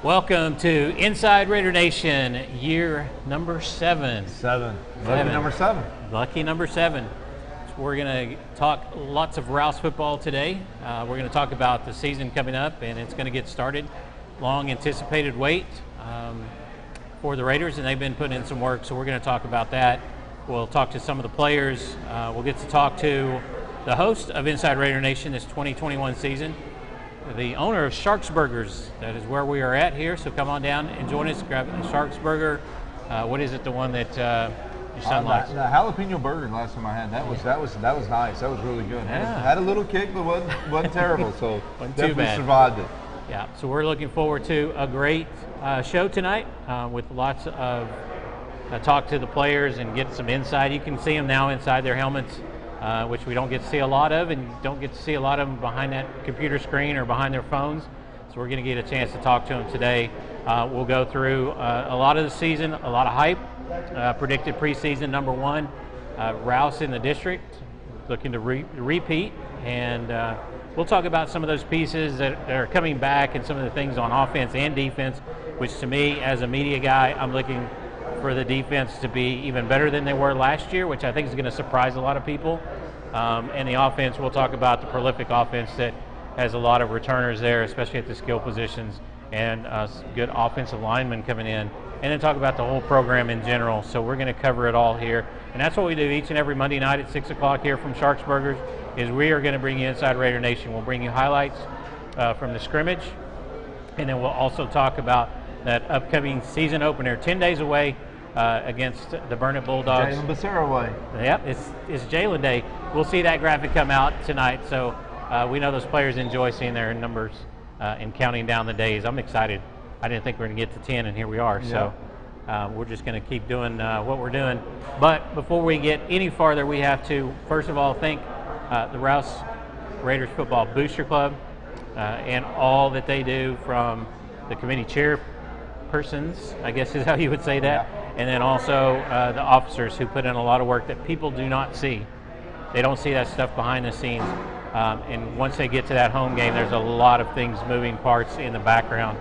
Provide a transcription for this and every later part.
Welcome to Inside Raider Nation, year number 7. Lucky number 7. Lucky number 7. So we're going to talk lots of Rouse football today. We're going to talk about the season coming up, and it's going to get started. Long anticipated wait for the Raiders, and they've been putting in some work, so we're going to talk about that. We'll talk to some of the players. We'll get to talk to the host of Inside Raider Nation this 2021 season, the owner of Sharks Burgers. That is where we are at here, so come on down and join us. Grab a Sharks Burger. What is it, the one that your son likes? The jalapeno burger last time I had, that was nice. That was really good. Yeah. Had a little kick, but wasn't terrible, so Wasn't too definitely bad. survived it. Yeah, so we're looking forward to a great show tonight with lots of talk to the players and get some insight. You can see them now inside their helmets, which we don't get to see a lot of, and you don't get to see a lot of them behind that computer screen or behind their phones. So we're going to get a chance to talk to them today. We'll go through a lot of the season, a lot of hype, predicted preseason number 1, Rouse in the district, looking to repeat, and we'll talk about some of those pieces that are coming back and some of the things on offense and defense, which to me, as a media guy, I'm looking for the defense to be even better than they were last year, which I think is going to surprise a lot of people. And the offense, we'll talk about the prolific offense that has a lot of returners there, especially at the skill positions, and good offensive linemen coming in. And then talk about the whole program in general. So we're going to cover it all here. And that's what we do each and every Monday night at 6 o'clock here from Sharks Burgers, is we are going to bring you Inside Raider Nation. We'll bring you highlights from the scrimmage, and then we'll also talk about that upcoming season opener, 10 days away, against the Burnett Bulldogs. Jalen Becerra way. Yep, it's Jalen Day. We'll see that graphic come out tonight, so we know those players enjoy seeing their numbers and counting down the days. I'm excited. I didn't think we were going to get to 10, and here we are. Yeah. So we're just going to keep doing what we're doing. But before we get any farther, we have to, first of all, thank the Rouse Raiders Football Booster Club and all that they do, from the committee chairpersons, I guess is how you would say that, and then also the officers who put in a lot of work that people do not see. They don't see that stuff behind the scenes. And once they get to that home game, there's a lot of things, moving parts in the background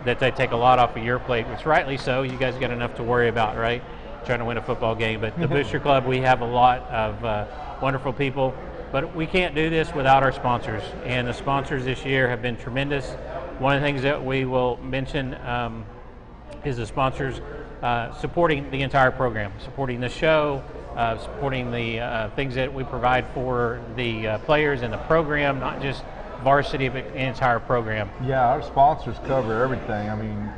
that they take a lot off of your plate, which rightly so. You guys got enough to worry about, right? Trying to win a football game. But the Booster Club, we have a lot of wonderful people. But we can't do this without our sponsors. And the sponsors this year have been tremendous. One of the things that we will mention is the sponsors supporting the entire program, supporting the show, supporting the things that we provide for the players and the program, not just varsity, but the entire program. Yeah, our sponsors cover everything. I mean,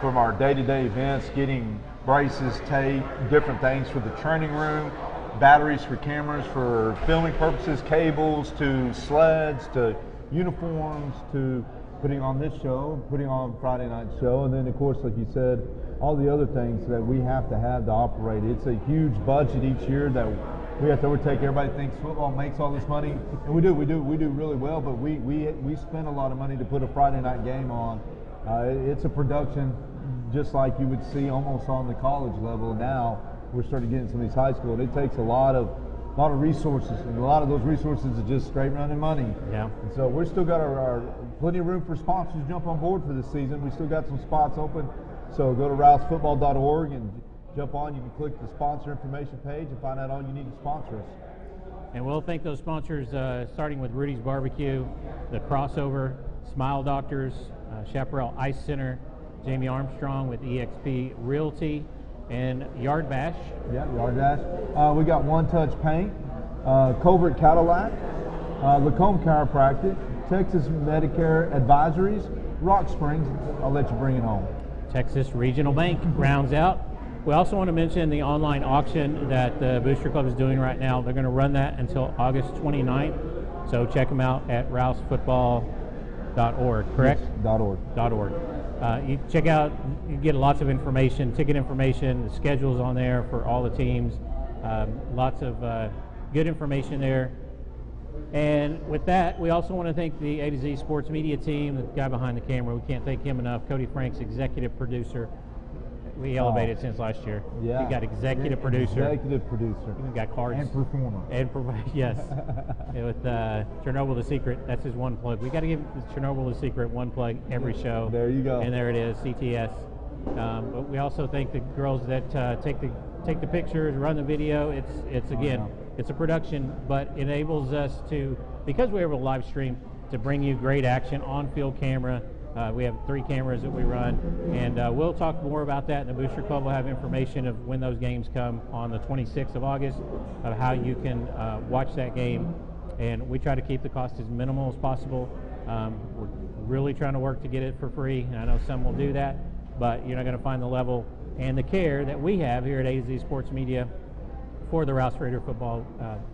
from our day-to-day events, getting braces, tape, different things for the training room, batteries for cameras for filming purposes, cables, to sleds, to uniforms, to putting on this show, putting on Friday night show, and then of course, like you said, all the other things that we have to operate. It's a huge budget each year that we have to overtake. Everybody thinks football makes all this money, and we do really well, but we spend a lot of money to put a Friday night game on. It's a production just like you would see almost on the college level. Now we're starting to get in some of these high school, and it takes a lot of resources, and a lot of those resources are just straight running money. Yeah. And so we've still got our plenty of room for sponsors to jump on board for this season. We still got some spots open. So go to rousefootball.org and jump on. You can click the sponsor information page and find out all you need to sponsor us. And we'll thank those sponsors, starting with Rudy's Barbecue, the Crossover, Smile Doctors, Chaparral Ice Center, Jamie Armstrong with EXP Realty, and Yard Bash. Yeah, Yard Bash. We got One Touch Paint, Covert Cadillac, Lacombe Chiropractic, Texas Medicare Advisories, Rock Springs. I'll let you bring it home. Texas Regional Bank rounds out. We also want to mention the online auction that the Booster Club is doing right now. They're going to run that until August 29th. So check them out at rousefootball.org, correct? Yes, .org. You check out, you get lots of information, ticket information, the schedule's on there for all the teams. Lots of good information there. And with that, we also want to thank the A to Z Sports Media team, the guy behind the camera. We can't thank him enough. Cody Franks, executive producer. we elevated since last year. Yeah. We got executive producer. Executive producer. We got cards. And performer. Yes. With Chernobyl the Secret, that's his one plug. We got to give Chernobyl the Secret one plug every show. There you go. And there it is, CTS. But we also thank the girls that take the pictures, run the video. It's again, it's a production, but enables us to, because we're able to live stream, to bring you great action on field camera. We have 3 cameras that we run, and we'll talk more about that. And the Booster Club will have information of when those games come on the 26th of August, of how you can watch that game. And we try to keep the cost as minimal as possible. We're really trying to work to get it for free, and I know some will do that, but you're not going to find the level and the care that we have here at AZ Sports Media for the Rouse Raider football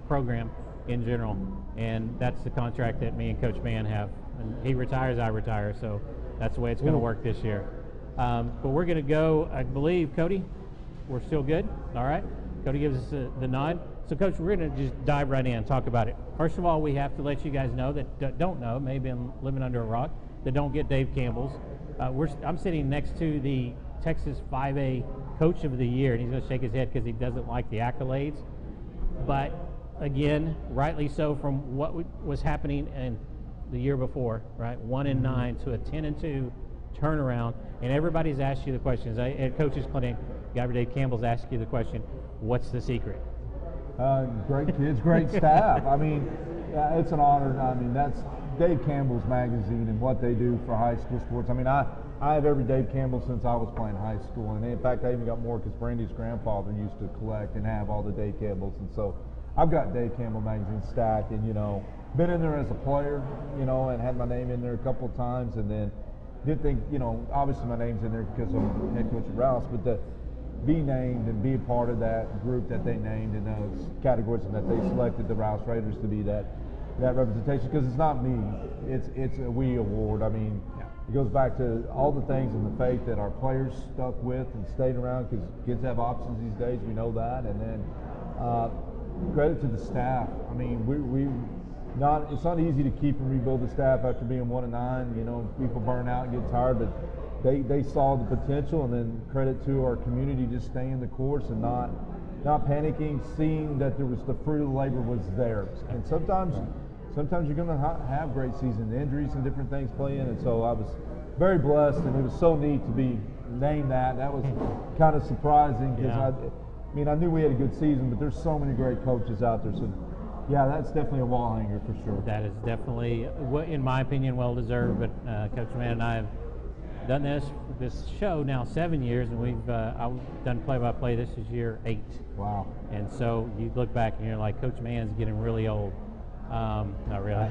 program in general. And that's the contract that me and Coach Mann have. And he retires, I retire, so that's the way it's going to work this year. But we're going to go, I believe, Cody, we're still good? All right. Cody gives us the nod. So, Coach, we're going to just dive right in and talk about it. First of all, we have to let you guys know that don't know, maybe been living under a rock, that don't get Dave Campbell's. I'm sitting next to the Texas 5A Coach of the Year, and he's going to shake his head because he doesn't like the accolades. But, again, rightly so, from what was happening in the year before, right? 1-9 to a 10-2 turnaround, and everybody's asked you the questions. At Coach's Clinic, Dave Campbell's asked you the question, what's the secret? Great kids, great staff. I mean, it's an honor. I mean, that's Dave Campbell's magazine and what they do for high school sports. I mean, I have every Dave Campbell since I was playing high school, and in fact, I even got more because Brandy's grandfather used to collect and have all the Dave Campbells, and so I've got Dave Campbell magazine stacked, and been in there as a player, and had my name in there a couple of times, and then didn't think, obviously my name's in there because I'm head coach at Rouse, but to be named and be a part of that group that they named in those categories and that they selected the Rouse Raiders to be that representation, because it's not me, it's a we award. I mean, it goes back to all the things and the faith that our players stuck with and stayed around, because kids have options these days, we know that, and then credit to the staff. I mean, it's not easy to keep and rebuild the staff after being 1-9. People burn out and get tired, but they saw the potential, and then credit to our community just staying the course and not panicking, seeing that there was the fruit of the labor was there. And sometimes you're going to have great season, injuries and different things play in, and so I was very blessed, and it was so neat to be named that. That was kind of surprising because I knew we had a good season, but there's so many great coaches out there. So yeah, that's definitely a wall hanger for sure. That is definitely, in my opinion, well deserved. But Coach Mann and I have done this show now 7 years, and I've done play-by-play. This is year 8. Wow. And so you look back and you're like, Coach Mann's getting really old. Not really.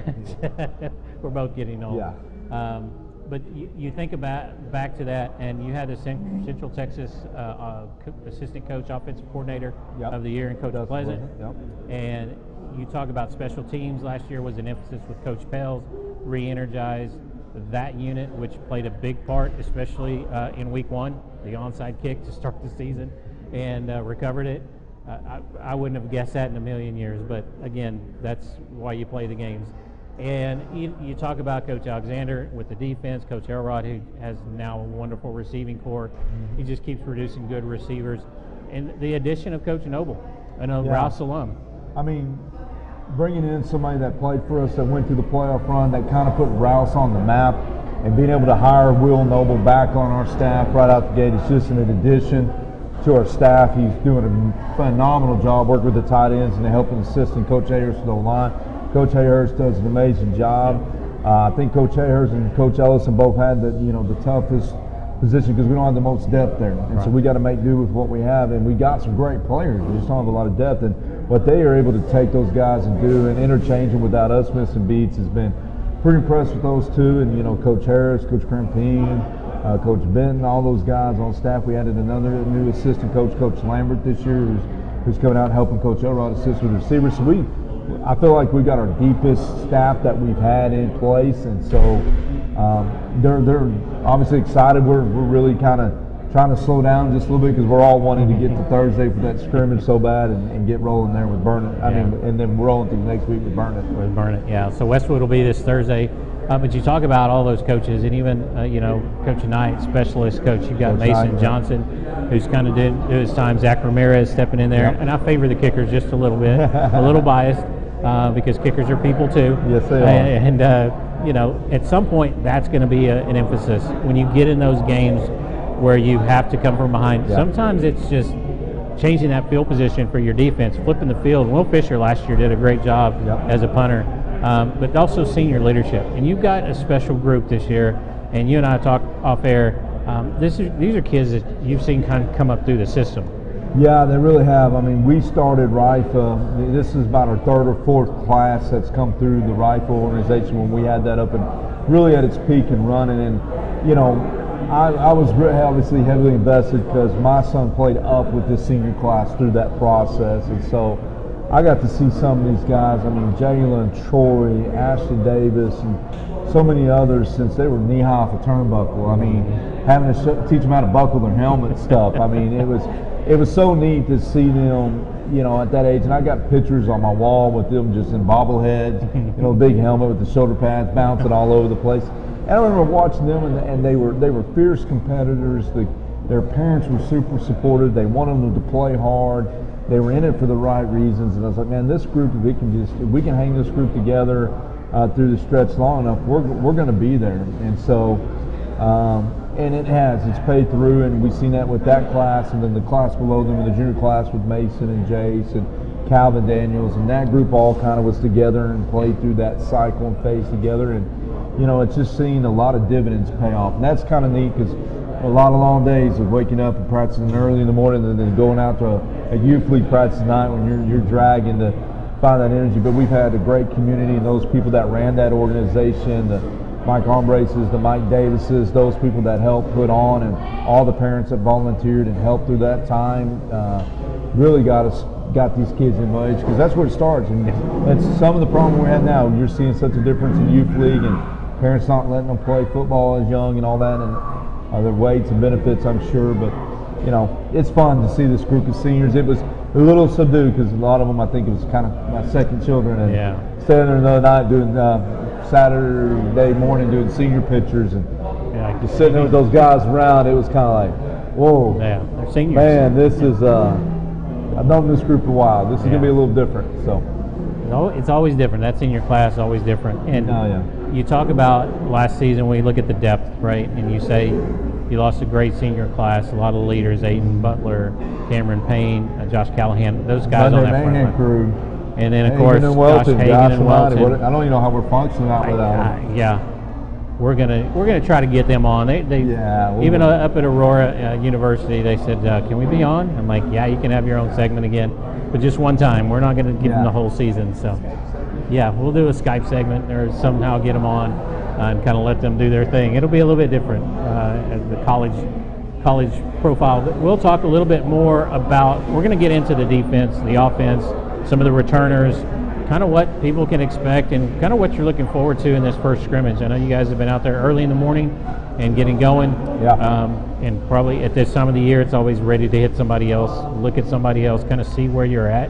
We're both getting old. Yeah. But you think about back to that, and you had a Central Texas assistant coach, offensive coordinator of the year, and Coach Pleasant. Yep. And you talk about special teams. Last year was an emphasis with Coach Pels, re-energized that unit, which played a big part, especially in week 1, the onside kick to start the season, and recovered it. I wouldn't have guessed that in a million years, but again, that's why you play the games. And you talk about Coach Alexander with the defense, Coach Elrod, who has now a wonderful receiving corps. He just keeps producing good receivers. And the addition of Coach Noble, an Rouse alum. I mean, bringing in somebody that played for us, that went through the playoff run, that kind of put Rouse on the map, and being able to hire Will Noble back on our staff right out the gate is just an addition to our staff. He's doing a phenomenal job working with the tight ends and helping assisting Coach Ayers with the line. Coach Ayers does an amazing job. I think Coach Ayers and Coach Ellison both had the toughest position because we don't have the most depth there, and so we got to make do with what we have. And we got some great players. We just don't have a lot of depth, and what they are able to take those guys and do and interchange them without us missing beats has been pretty impressed with those two. And Coach Harris, Coach Crampine, Coach Benton, all those guys on staff. We added another new assistant coach, Coach Lambert, this year, who's coming out and helping Coach Elrod assist with receivers. So I feel like we've got our deepest staff that we've had in place, and so they're obviously excited. We're really kind of trying to slow down just a little bit because we're all wanting to get to Thursday for that scrimmage so bad and get rolling there with Burnett. And then rolling through next week with Burnett. Yeah. So Westwood will be this Thursday. But you talk about all those coaches, and even Coach Knight, specialist coach. You've got Coach Mason Knight, Johnson, who's kind of did his time. Zach Ramirez stepping in there, and I favor the kickers just a little bit, a little biased because kickers are people too. Yes, they are. And at some point, that's going to be an emphasis when you get in those games where you have to come from behind. Yeah. Sometimes it's just changing that field position for your defense, flipping the field. Will Fisher last year did a great job as a punter. But also senior leadership. And you've got a special group this year, and you and I talked off air. These are kids that you've seen kind of come up through the system. Yeah, they really have. I mean, we started Rife. This is about our third or fourth class that's come through the Rife organization when we had that up and really at its peak and running. And, I was obviously heavily invested because my son played up with this senior class through that process. And so I got to see some of these guys. I mean, Jalen, Troy, Ashley Davis, and so many others since they were knee high off a turnbuckle. I mean, having to teach them how to buckle their helmet and stuff. I mean, it was so neat to see them, at that age. And I got pictures on my wall with them just in bobbleheads, big helmet with the shoulder pads bouncing all over the place. And I remember watching them, and they were fierce competitors. Their parents were super supportive. They wanted them to play hard. They were in it for the right reasons, and I was like, man, this group, if we can hang this group together through the stretch long enough, we're going to be there. And so, and it's paid through, and we've seen that with that class, and then the class below them, and the junior class with Mason and Jace and Calvin Daniels, and that group all kind of was together and played through that cycle and phase together, and it's just seeing a lot of dividends pay off, and that's kind of neat because a lot of long days of waking up and practicing early in the morning and then going out to a youth league practice at night when you're dragging to find that energy. But we've had a great community, and those people that ran that organization, the Mike Armbraces, the Mike Davises, those people that helped put on, and all the parents that volunteered and helped through that time really got these kids involved, because that's where it starts. And that's some of the problem we have now. You're seeing such a difference in youth league and parents not letting them play football as young and all that, and other weights and benefits, I'm sure, but it's fun to see this group of seniors. It was a little subdued because a lot of them, I think, it was kind of my second children, and standing there another night doing Saturday morning doing senior pictures, and just sitting there with those guys around, it was kind of like, whoa, they're seniors. Man, this is I've known this group a while. This is gonna be a little different. So it's always different. That senior class is always different. And you talk about last season when you look at the depth, right? And you say you lost a great senior class, a lot of leaders, Aiden Butler, Cameron Payne, Josh Callahan, those guys on that front crew. And then, of course, Josh Hagan and Welton. I don't even know how we're functioning out without them. Yeah. We're gonna try to get them on. They even up at Aurora University, they said, "Can we be on?" I'm like, "Yeah, you can have your own segment again, but just one time. We're not going to give them the whole season." So, yeah, we'll do a Skype segment or somehow get them on and kind of let them do their thing. It'll be a little bit different as the college profile. But we'll talk a little bit more about. We're going to get into the defense, the offense, some of the returners, kind of what people can expect and kind of what you're looking forward to in this first scrimmage. I know you guys have been out there early in the morning and getting going. And probably at this time of the year, it's always ready to hit somebody else, look at somebody else, kind of see where you're at.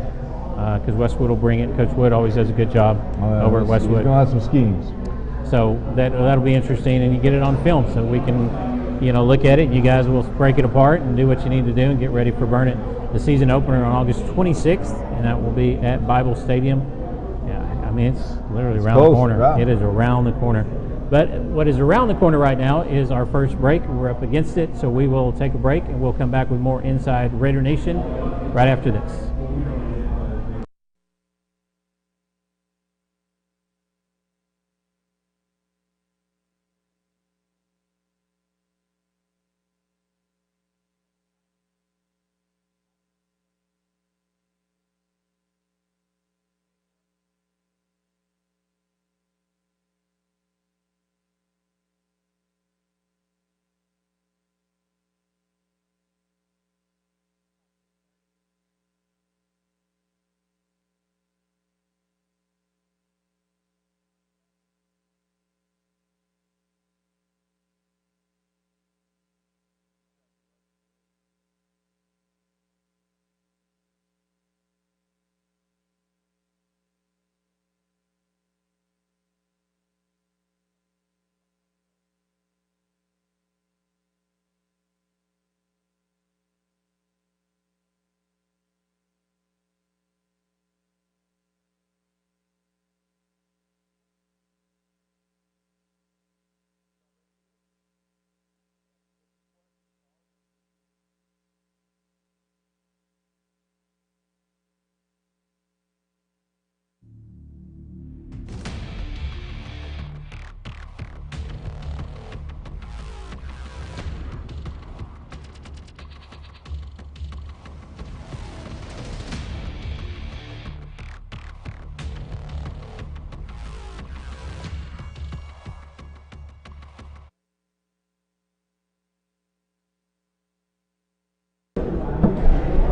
Because Westwood will bring it. Coach Wood always does a good job over at Westwood. He's going to have some schemes. So that'll be interesting, and you get it on film so we can, look at it. You guys will break it apart and do what you need to do and get ready for Burnet. The season opener on August 26th, and that will be at Bible Stadium. I mean, it's literally around the corner. Wow. It is around the corner. But what is around the corner right now is our first break. We're up against it, so we will take a break, and we'll come back with more Inside Raider Nation right after this.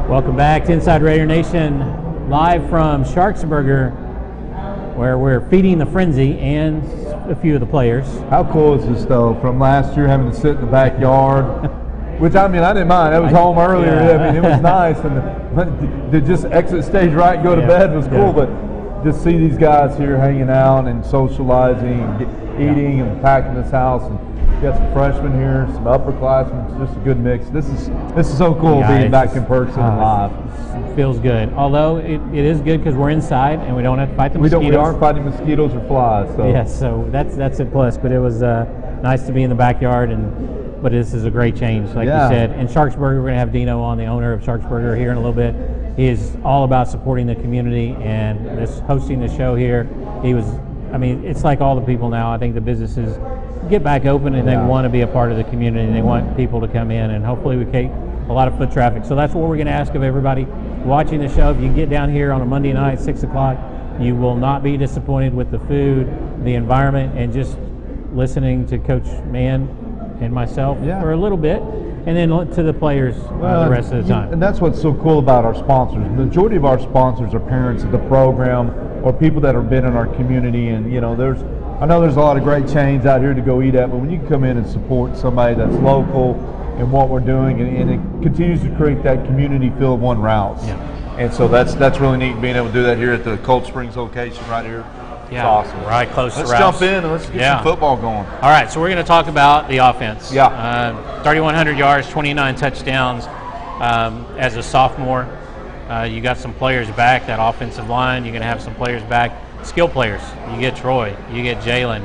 Welcome back to Inside Raider Nation, live from Sharksburger, where we're feeding the frenzy and a few of the players. How cool is this though? From last year having to sit in the backyard, which I mean I didn't mind. I was home earlier. Yeah. I mean it was nice, and to just exit stage right and go to bed was cool. But just see these guys here hanging out and socializing, and eating and packing this house. And got some freshmen here, some upperclassmen. It's just a good mix. This is so cool being back in person and live. It feels good. Although it is good because we're inside and we don't have to fight the mosquitoes. We aren't fighting mosquitoes or flies. So. Yes, so that's a plus. But it was nice to be in the backyard, but this is a great change, like you said. And Sharksburger, we're going to have Dino on, the owner of Sharksburger, here in a little bit. He is all about supporting the community and hosting the show here. It's like all the people now. I think the businesses get back open and they want to be a part of the community and they want people to come in, and hopefully we get a lot of foot traffic. So that's what we're going to ask of everybody watching the show. If you can get down here on a Monday night, 6 o'clock, you will not be disappointed with the food, the environment, and just listening to Coach Mann and myself for a little bit, and then to the players the rest of the time. And that's what's so cool about our sponsors. The majority of our sponsors are parents of the program or people that have been in our community, and I know there's a lot of great chains out here to go eat at, but when you come in and support somebody that's local and what we're doing, and it continues to create that community feel of one routes. Yeah. And so that's really neat being able to do that here at the Cold Springs location right here. Yeah, it's awesome. Right close to Let's Rouse. jump in and let's get some football going. All right, so we're going to talk about the offense. 3,100 yards, 29 touchdowns as a sophomore. You got some players back, that offensive line. You're going to have some players back. Skill players. You get Troy. You get Jalen.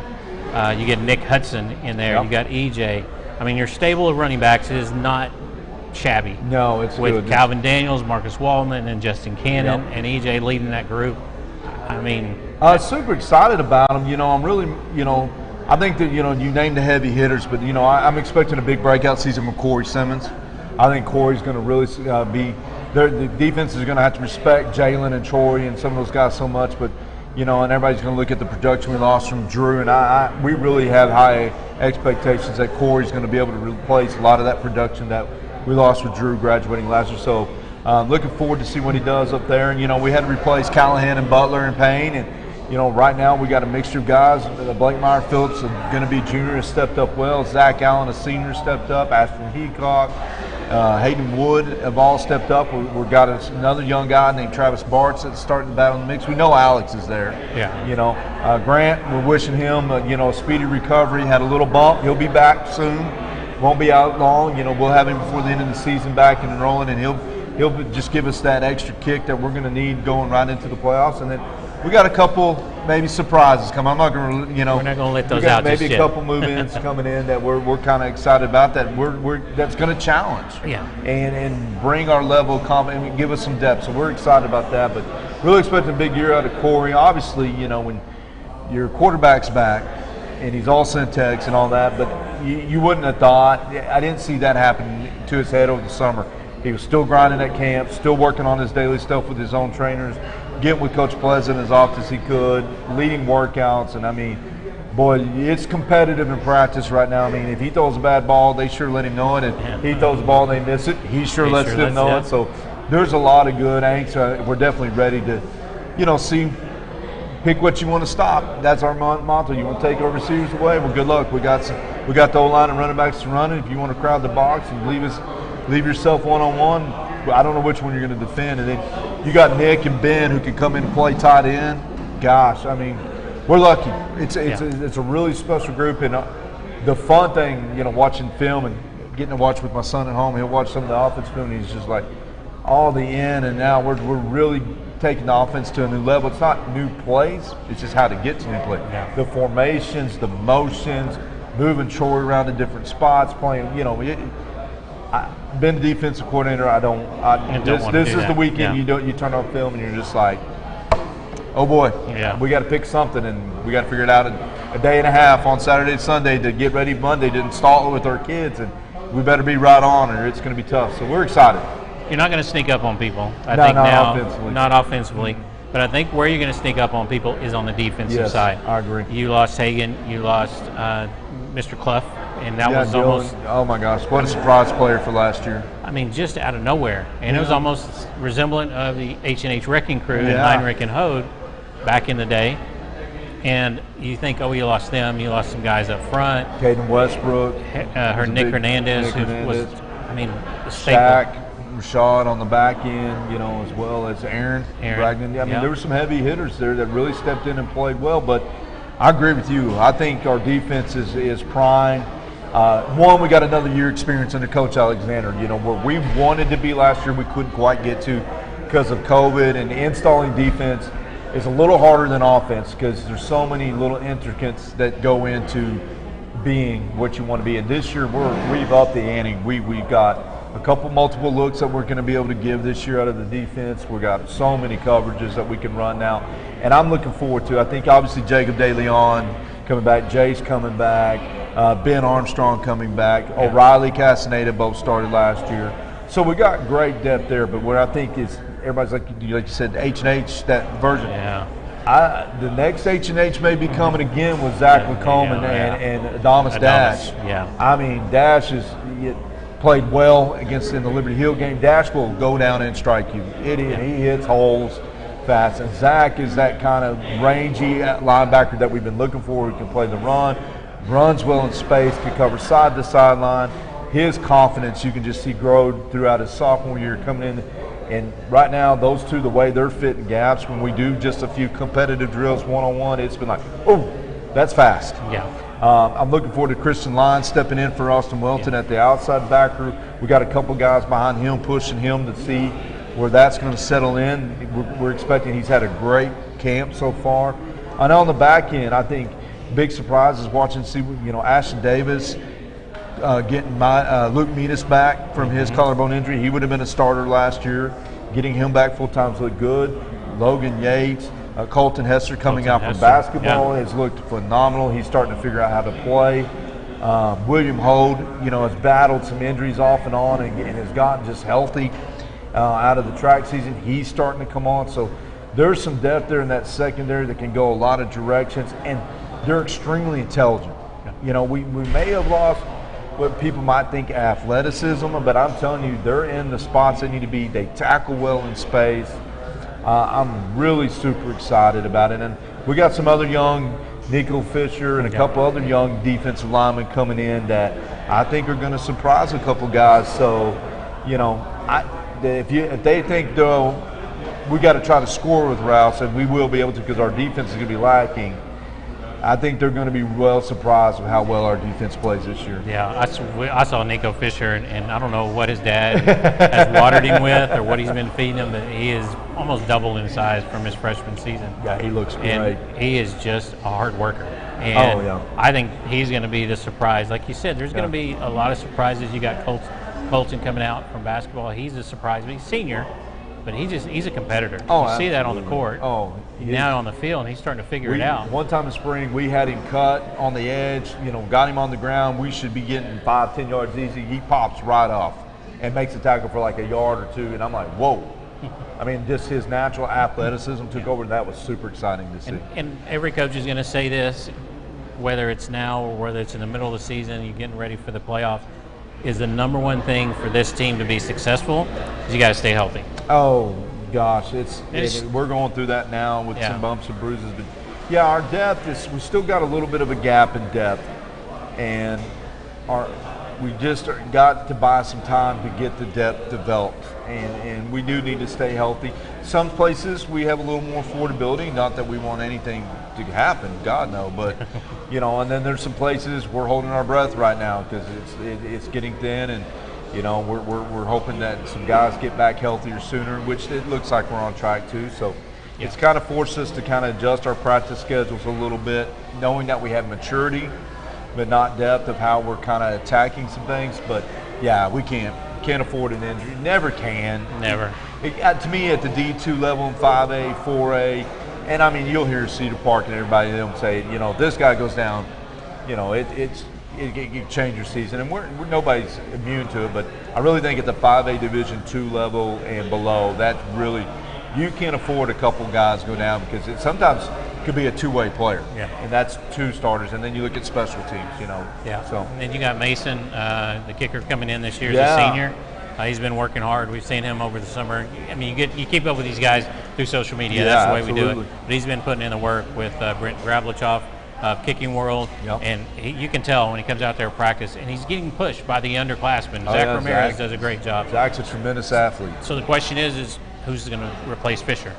You get Nick Hudson in there. You got EJ. I mean, your stable of running backs is not shabby. No, it's with good. Calvin Daniels, Marcus Waldman, and Justin Cannon, and EJ leading that group. I mean, super excited about them. I'm really, I think that you named the heavy hitters, but I'm expecting a big breakout season from Corey Simmons. I think Corey's going to really be. The defense is going to have to respect Jalen and Troy and some of those guys so much, but. And everybody's going to look at the production we lost from Drew, and we really have high expectations that Corey's going to be able to replace a lot of that production that we lost with Drew graduating last year. So looking forward to see what he does up there. And, we had to replace Callahan and Butler and Payne, and, right now we got a mixture of guys. Blake Meyer Phillips is going to be junior, has stepped up well. Zach Allen, a senior, stepped up. Ashton Heacock. Hayden Wood have all stepped up. We've got another young guy named Travis Bartz that's starting to battle in the mix. We know Alex is there. Yeah. Grant, we're wishing him, a speedy recovery. Had a little bump. He'll be back soon. Won't be out long. We'll have him before the end of the season back and enrolling, and he'll just give us that extra kick that we're going to need going right into the playoffs. And then we got a couple maybe surprises coming. I'm not going to, we're not going to let those out just yet. Maybe a couple move-ins coming in that we're kind of excited about. That that's going to challenge. Yeah. And bring our level of confidence and give us some depth. So we're excited about that. But really expecting a big year out of Corey. Obviously, when your quarterback's back and he's all Syntex and all that, but you wouldn't have thought. I didn't see that happen to his head over the summer. He was still grinding at camp, still working on his daily stuff with his own trainers, getting with Coach Pleasant as often as he could, leading workouts. And, boy, it's competitive in practice right now. If he throws a bad ball, they sure let him know it. And he throws a ball and they miss it, he sure lets them know it. So there's a lot of good angst. We're definitely ready to, see, pick what you want to stop. That's our motto. You want to take our receivers away? Well, good luck. We got the O-line and running backs to run it. If you want to crowd the box and leave yourself one-on-one, I don't know which one you're going to defend. And then you got Nick and Ben who can come in and play tight end. Gosh, we're lucky. It's a really special group. And the fun thing, watching film and getting to watch with my son at home, he'll watch some of the offense film and he's just like, all the in and now we're really taking the offense to a new level. It's not new plays, it's just how to get to new plays. Yeah. The formations, the motions, moving Troy around to different spots, playing, I've been the defensive coordinator. This is the weekend you turn on film and you're just like, oh boy, we got to pick something and we got to figure it out in a day and a half on Saturday and Sunday to get ready Monday to install it with our kids, and we better be right on or it's going to be tough. So we're excited. You're not going to sneak up on people. I think not now, offensively. Not offensively. But I think where you're going to sneak up on people is on the defensive side. I agree. You lost Hagan. You lost Mr. Clough and that was Dylan, almost, oh my gosh, what a surprise player for last year. I mean, just out of nowhere. And it was almost resemblant of the H&H Wrecking Crew and Heinrich and Hode back in the day. And you think, oh, you lost them, you lost some guys up front. Caden Westbrook. Nick Hernandez, who was, I mean, the staple. Shaq, Rashad on the back end, as well as Aaron Bragdon. I mean, there were some heavy hitters there that really stepped in and played well. But I agree with you. I think our defense is prime. One, we got another year experience under Coach Alexander. Where we wanted to be last year, we couldn't quite get to because of COVID, and installing defense is a little harder than offense because there's so many little intricacies that go into being what you want to be. And this year, we've upped the ante. We've got a couple multiple looks that we're going to be able to give this year out of the defense. We've got so many coverages that we can run now. And I'm looking forward to it. I think obviously Jacob DeLeon coming back, Jace coming back, Ben Armstrong coming back, O'Reilly, Castaneda both started last year. So we got great depth there, but what I think is everybody's like you said, H&H, that version. Yeah. The next H&H may be coming again with Zach LaCombe and Adamas Dash. Yeah. I mean, Dash played well in the Liberty Hill game. Dash will go down and strike you. He hits holes fast. And Zach is that kind of rangy linebacker that we've been looking for who can play the run, runs well in space, can cover side to sideline. His confidence, you can just see grow throughout his sophomore year coming in. And right now, those two, the way they're fitting gaps, when we do just a few competitive drills one-on-one, it's been like, oh, that's fast. Yeah. I'm looking forward to Christian Lyons stepping in for Austin Welton at the outside backer. We got a couple guys behind him pushing him to see where that's going to settle in. We're expecting he's had a great camp so far. And on the back end, I think big surprise is watching Ashton Davis getting Luke Metis back from his collarbone injury. He would have been a starter last year. Getting him back full time's looked good. Logan Yates. Colton Hester coming out from basketball has looked phenomenal. He's starting to figure out how to play. William Hode, has battled some injuries off and on and has gotten just healthy out of the track season. He's starting to come on. So there's some depth there in that secondary that can go a lot of directions, and they're extremely intelligent. We may have lost what people might think athleticism, but I'm telling you, they're in the spots they need to be. They tackle well in space. I'm really super excited about it. And we got some other young, Nico Fisher and a couple other young defensive linemen coming in that I think are going to surprise a couple guys. So, if they think, though, we got to try to score with Rouse, and we will be able to because our defense is going to be lacking, I think they're going to be well surprised with how well our defense plays this year. Yeah, I saw Nico Fisher, and I don't know what his dad has watered him with or what he's been feeding him, but he is almost double in size from his freshman season. Yeah, he looks great. And he is just a hard worker. And I think he's going to be the surprise. Like you said, there's going to be a lot of surprises. You got Colton coming out from basketball. He's a surprise, but he's senior. But he's a competitor. You see that on the court. Now on the field, and he's starting to figure it out. One time in spring, we had him cut on the edge, got him on the ground. We should be getting 5-10 yards easy. He pops right off and makes a tackle for like a yard or two. And I'm like, whoa. I mean, just his natural athleticism took over. That was super exciting to see. And every coach is going to say this, whether it's now or whether it's in the middle of the season, you're getting ready for the playoffs, is the number one thing for this team to be successful is you got to stay healthy. Oh, gosh. We're going through that now with some bumps and bruises. But, yeah, our depth we still got a little bit of a gap in depth. And we just got to buy some time to get the depth developed. And we do need to stay healthy. Some places we have a little more affordability, not that we want anything to happen, God no, but, and then there's some places we're holding our breath right now because it's getting thin, and, we're hoping that some guys get back healthier sooner, which it looks like we're on track to. So it's kind of forced us to kind of adjust our practice schedules a little bit, knowing that we have maturity but not depth of how we're kind of attacking some things. But, yeah, we can't afford an injury. Never can. Never. To me, at the D2 level in 5A, 4A, and I mean, you'll hear Cedar Park and everybody them say, if this guy goes down, it can change your season. And we're nobody's immune to it, but I really think at the 5A Division II level and below, that really, you can't afford a couple guys go down because sometimes could be a two-way player. Yeah. And that's 2 starters. And then you look at special teams, Yeah. So. And then you got Mason, the kicker, coming in this year as Yeah. a senior. He's been working hard. We've seen him over the summer. I mean, you keep up with these guys through social media. Yeah, That's the way we do absolutely. it. But he's been putting in the work with Brent Gravlichoff, Kicking World, Yep. and you can tell when he comes out there to practice, and he's getting pushed by the underclassmen. Oh, Zach yeah, Ramirez Zach. does a great job. Zach's a tremendous athlete. So the question is who's going to replace Fisher?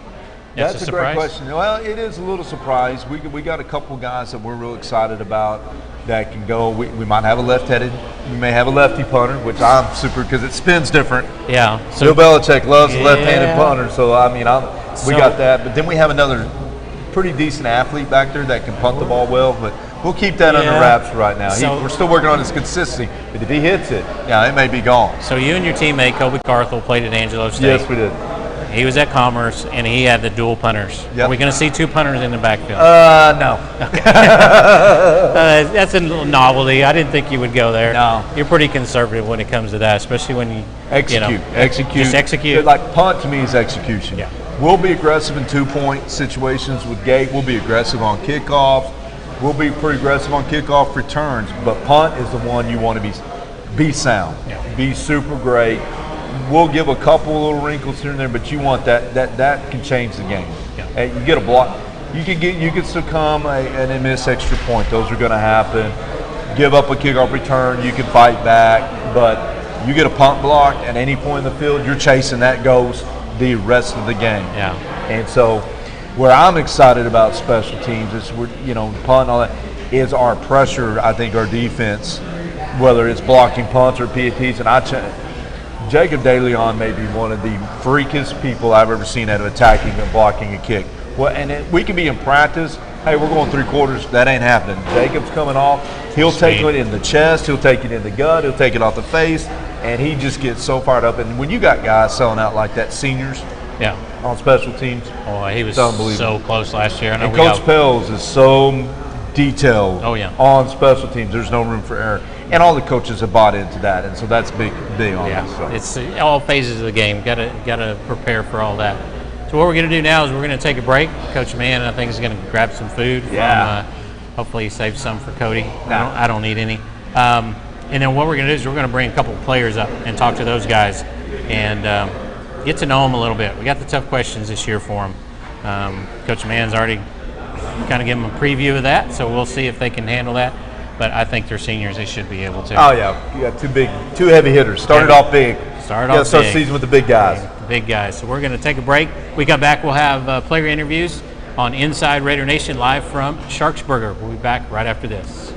That's a a surprise. great question. Well, it is a little surprise. We got a couple guys that we're real excited about that can go. We might have a left-headed. We may have a lefty punter, which I'm super because it spins different. Yeah. Bill Belichick loves Yeah. left-handed punter, so I mean, we So- got that. But then we have another pretty decent athlete back there that can punt the ball well. But we'll keep that under Yeah. wraps right now. So- We're still working on his consistency. But if he hits it, yeah, it may be gone. So you and your teammate Kobe Carthel played at Angelo State. Yes, we did. He was at Commerce, and he had the dual punters. Yep. Are we going to see 2 punters in the backfield? No. That's a little novelty. I didn't think you would go there. No. You're pretty conservative when it comes to that, especially when you Execute. execute. Just execute. Like punt to me is execution. Yeah. We'll be aggressive in 2-point situations with gate. We'll be aggressive on kickoffs. We'll be pretty aggressive on kickoff returns. But punt is the one you want to be sound. Yeah. Be super great. We'll give a couple little wrinkles here and there, but you want that can change the game. Yeah. And you get a block. You could succumb and then miss extra point. Those are going to happen. Give up a kickoff return, you can fight back, but you get a punt block at any point in the field, you're chasing that goes the rest of the game. Yeah. And so, where I'm excited about special teams is punt and all that is our pressure. I think our defense, whether it's blocking punts or PATs, and Jacob DeLeon may be one of the freakiest people I've ever seen at attacking and blocking a kick. Well, and we can be in practice. Hey, we're going 3 quarters. That ain't happening. Jacob's coming off. He'll take it in the chest. He'll take it in the gut. He'll take it off the face, and he just gets so fired up. And when you got guys selling out like that, seniors Yeah. on special teams, Oh, he was unbelievable. so close last year. I know and we Coach got- Pels is so detailed Oh, yeah. on special teams. There's no room for error. And all the coaches have bought into that, and so that's big on Yeah, us. So. it's all phases of the game. Got to prepare for all that. So what we're going to do now is we're going to take a break. Coach Mann, I think, is going to grab some food. Yeah. From, hopefully, he saved some for Cody. Nah. I don't need any. And then what we're going to do is we're going to bring a couple of players up and talk to those guys and get to know them a little bit. We got the tough questions this year for them. Coach Mann's already kind of given them a preview of that, so we'll see if they can handle that. But I think they're seniors; they should be able to. Oh yeah, you got 2 heavy hitters. Started off big. Start Yeah, off start big. the season with the big guys. The big guys. So we're going to take a break. We come back, we'll have player interviews on Inside Raider Nation live from Sharksburger. We'll be back right after this.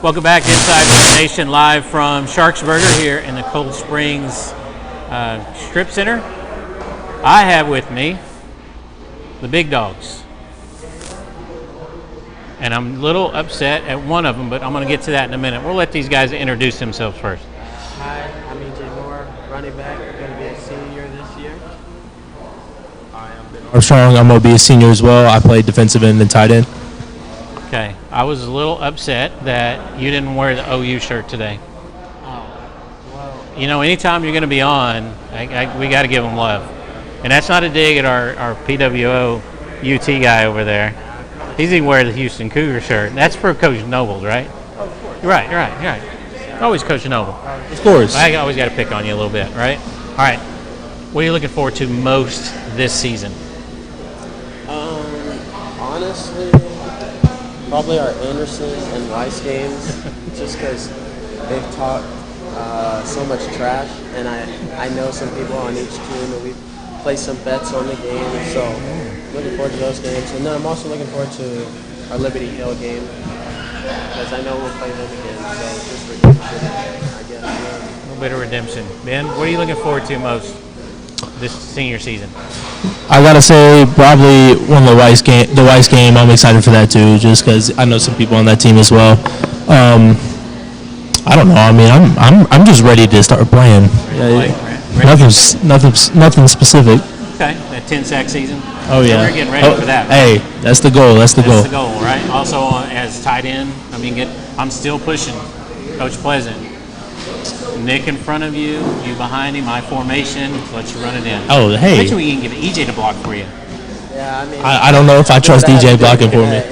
Welcome back to Inside Raider Nation live from Sharksburger here in the Cold Springs Strip Center. I have with me the big dogs. And I'm a little upset at one of them, but I'm going to get to that in a minute. We'll let these guys introduce themselves first. Hi, I'm EJ Moore, running back. I'm going to be a senior this year. Armstrong, I'm going to be a senior as well. I played defensive end and tight end. Okay. I was a little upset that you didn't wear the OU shirt today. You know, anytime you're going to be on, we got to give them love. And that's not a dig at our PWO UT guy over there. He's even wearing the Houston Cougar shirt. That's for Coach Nobles, right? Of course. You're right. Always Coach Noble. Of course. I always got to pick on you a little bit, right? All right. What are you looking forward to most this season? Honestly, probably our Anderson and Rice games, just because they've talked so much trash, and I know some people on each team, and we play some bets on the game, so looking forward to those games. And then I'm also looking forward to our Liberty Hill game, because I know we'll play them again, so just redemption, I guess. A little bit of redemption. Ben, what are you looking forward to most this senior season? I gotta say, probably one of the Rice game. I'm excited for that too, just because I know some people on that team as well. I don't know. I mean, I'm just ready to start playing. Ready? Nothing specific. Okay, that 10-sack season. Oh yeah. We're getting ready for that. Hey, that's the goal. That's the goal. That's the goal, right? Also, as tight end, I mean, I'm still pushing Coach Pleasant. Nick in front of you, you behind him, my formation, let you run it in. Oh, hey. Eventually we can get EJ to block for you. Yeah, I mean, I don't know if I trust DJ blocking for me.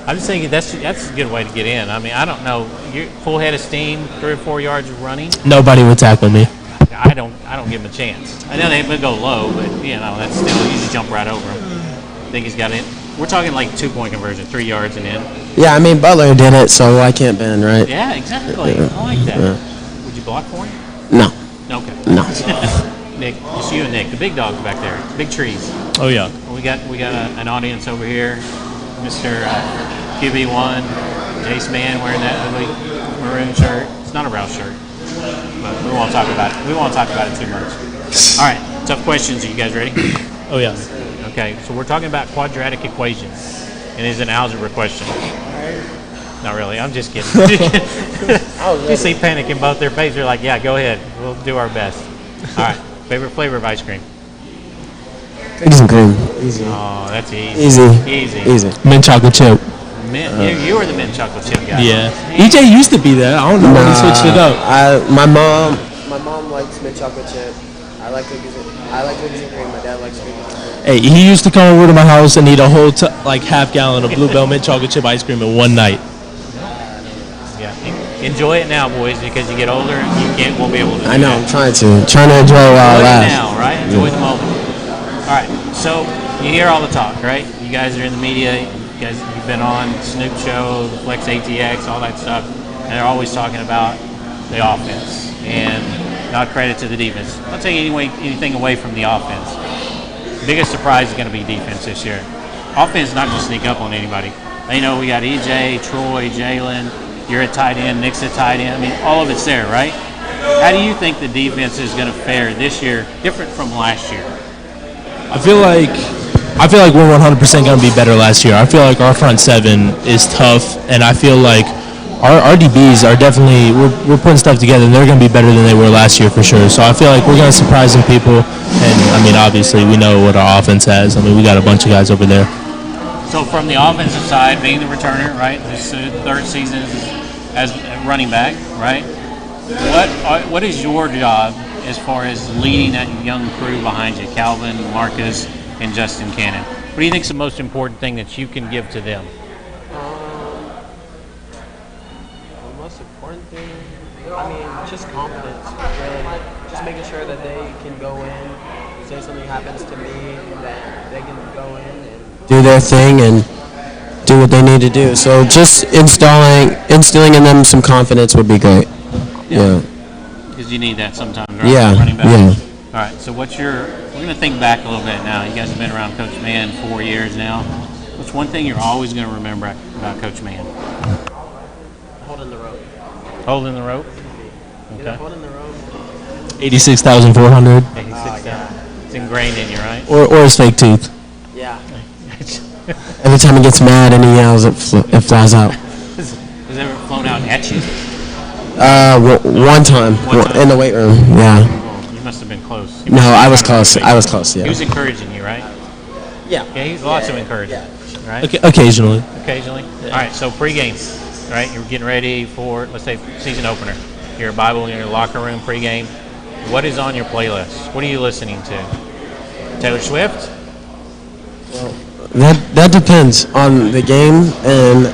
I'm just thinking that's a good way to get in. I mean, I don't know. You're full head of steam, 3 or 4 yards of running. Nobody would tackle me. I don't give him a chance. I know they would go low, but you know that's still you just jump right over him. I think he's got it. We're talking like 2-point conversion, 3 yards and in. Yeah, I mean, Butler did it, so I can't bend, right? Yeah, exactly. I like that. Would you block for him? No. Okay. No. Nick, just you and Nick, the big dogs back there, big trees. Oh yeah. We got an audience over here, Mr. QB1, Jace Mann wearing that ugly maroon shirt. It's not a Rouse shirt, but we won't talk about it. We won't talk about it too much. All right, tough questions. Are you guys ready? Oh yeah. Okay, so we're talking about quadratic equations, and it's an algebra question. Not really. I'm just kidding. You see panic in both their faces. They're like, "Yeah, go ahead. We'll do our best." All right. Favorite flavor of ice cream? Cookies and cream. Easy. Oh, that's easy. Easy. Mint chocolate chip. Mint. You were the mint chocolate chip guy. Yeah. EJ used to be that. I don't know when he switched it up. My mom likes mint chocolate chip. I like cookies and cream. My dad likes cookies and cream. Hey, he used to come over to my house and eat a whole half gallon of Bluebell mint chocolate chip ice cream in one night. Yeah. Enjoy it now, boys, because you get older, won't be able to. I know. I'm trying to enjoy it while it Enjoy it lasts. now, right? Enjoy the moment. All right. So you hear all the talk, right? You guys are in the media. You've been on Snoop Show, the Flex ATX, all that stuff, and they're always talking about the offense and not credit to the defense. I'll take anything away from the offense. Biggest surprise is going to be defense this year. Offense is not going to sneak up on anybody. They know we got EJ, Troy, Jalen. You're at tight end, Nick's at tight end. I mean, all of it's there, right? How do you think the defense is going to fare this year, different from last year? I feel like we're 100% going to be better last year. I feel like our front seven is tough, and I feel like our DBs are definitely we're putting stuff together, and they're going to be better than they were last year for sure. So I feel like we're going to surprise some people, and I mean, obviously we know what our offense has. I mean, we got a bunch of guys over there. So from the offensive side, being the returner, right? This is the third season as running back, right? What is your job as far as leading that young crew behind you, Calvin, Marcus, and Justin Cannon? What do you think is the most important thing that you can give to them? The most important thing, I mean, just confidence, really. Just making sure that they can go in, say something happens to me, that they can go in and do their thing and do what they need to do. So just instilling in them some confidence would be great. Yeah. Because you need that sometimes, right? Yeah. Running back. Yeah. All right. So we're going to think back a little bit now. You guys have been around Coach Mann 4 years now. What's one thing you're always going to remember about Coach Mann? Holding the rope. Holding the rope. Okay. Holding the rope. 86,400. 86,000. It's ingrained in you, right? Or his fake tooth. Yeah. Every time he gets mad and he yells, it flies out. Has it ever flown out at you? One time in the weight room. Yeah. You must have been close. No, I was close. I was close. Yeah. He was encouraging you, right? Yeah. Yeah, he's lots of encouragement. Yeah. right? Occasionally. Occasionally. All right. So pregame, right? You're getting ready for, let's say, season opener. You're a Bible in your locker room pregame. What is on your playlist? What are you listening to? Taylor Swift? That depends on the game, and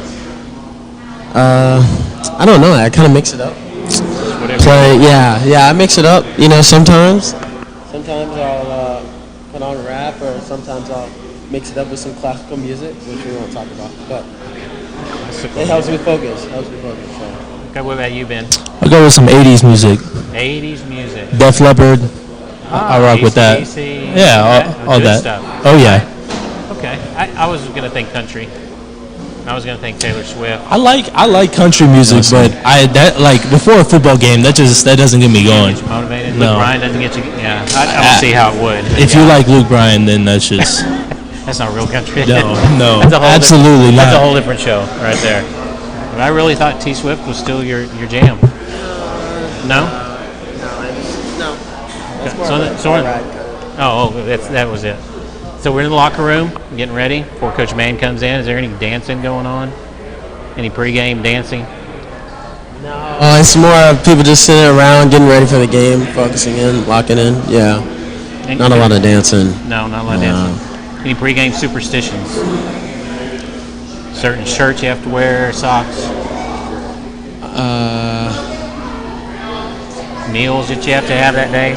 I don't know. I kind of mix it up. Whatever. I mix it up. Sometimes I'll put on rap, or sometimes I'll mix it up with some classical music, which we won't talk about. But it helps me focus. So. Okay, what about you, Ben? I'll go with some 80s music. 80s music. Def Leppard. I rock with that. AC/DC, Yeah, all good that. stuff. Oh, yeah. Okay. I was going to think country. I was going to think Taylor Swift. I like country music, but before a football game, that doesn't get me going. Get you motivated? No. Luke Bryan doesn't get you. Yeah, I don't see how it would. If you like Luke Bryan, then that's just That's not real country. no, That's a whole absolutely That's a not. whole different show right there. But I really thought T Swift was still your jam. No. No. That's more So of the- a so car we're- ride. that was it. So we're in the locker room, getting ready before Coach Mann comes in. Is there any dancing going on? Any pregame dancing? It's more of people just sitting around, getting ready for the game, focusing in, locking in. Yeah, not a lot of dancing. No, not a lot of dancing. Any pregame superstitions? Certain shirts you have to wear, socks, meals that you have to have that day.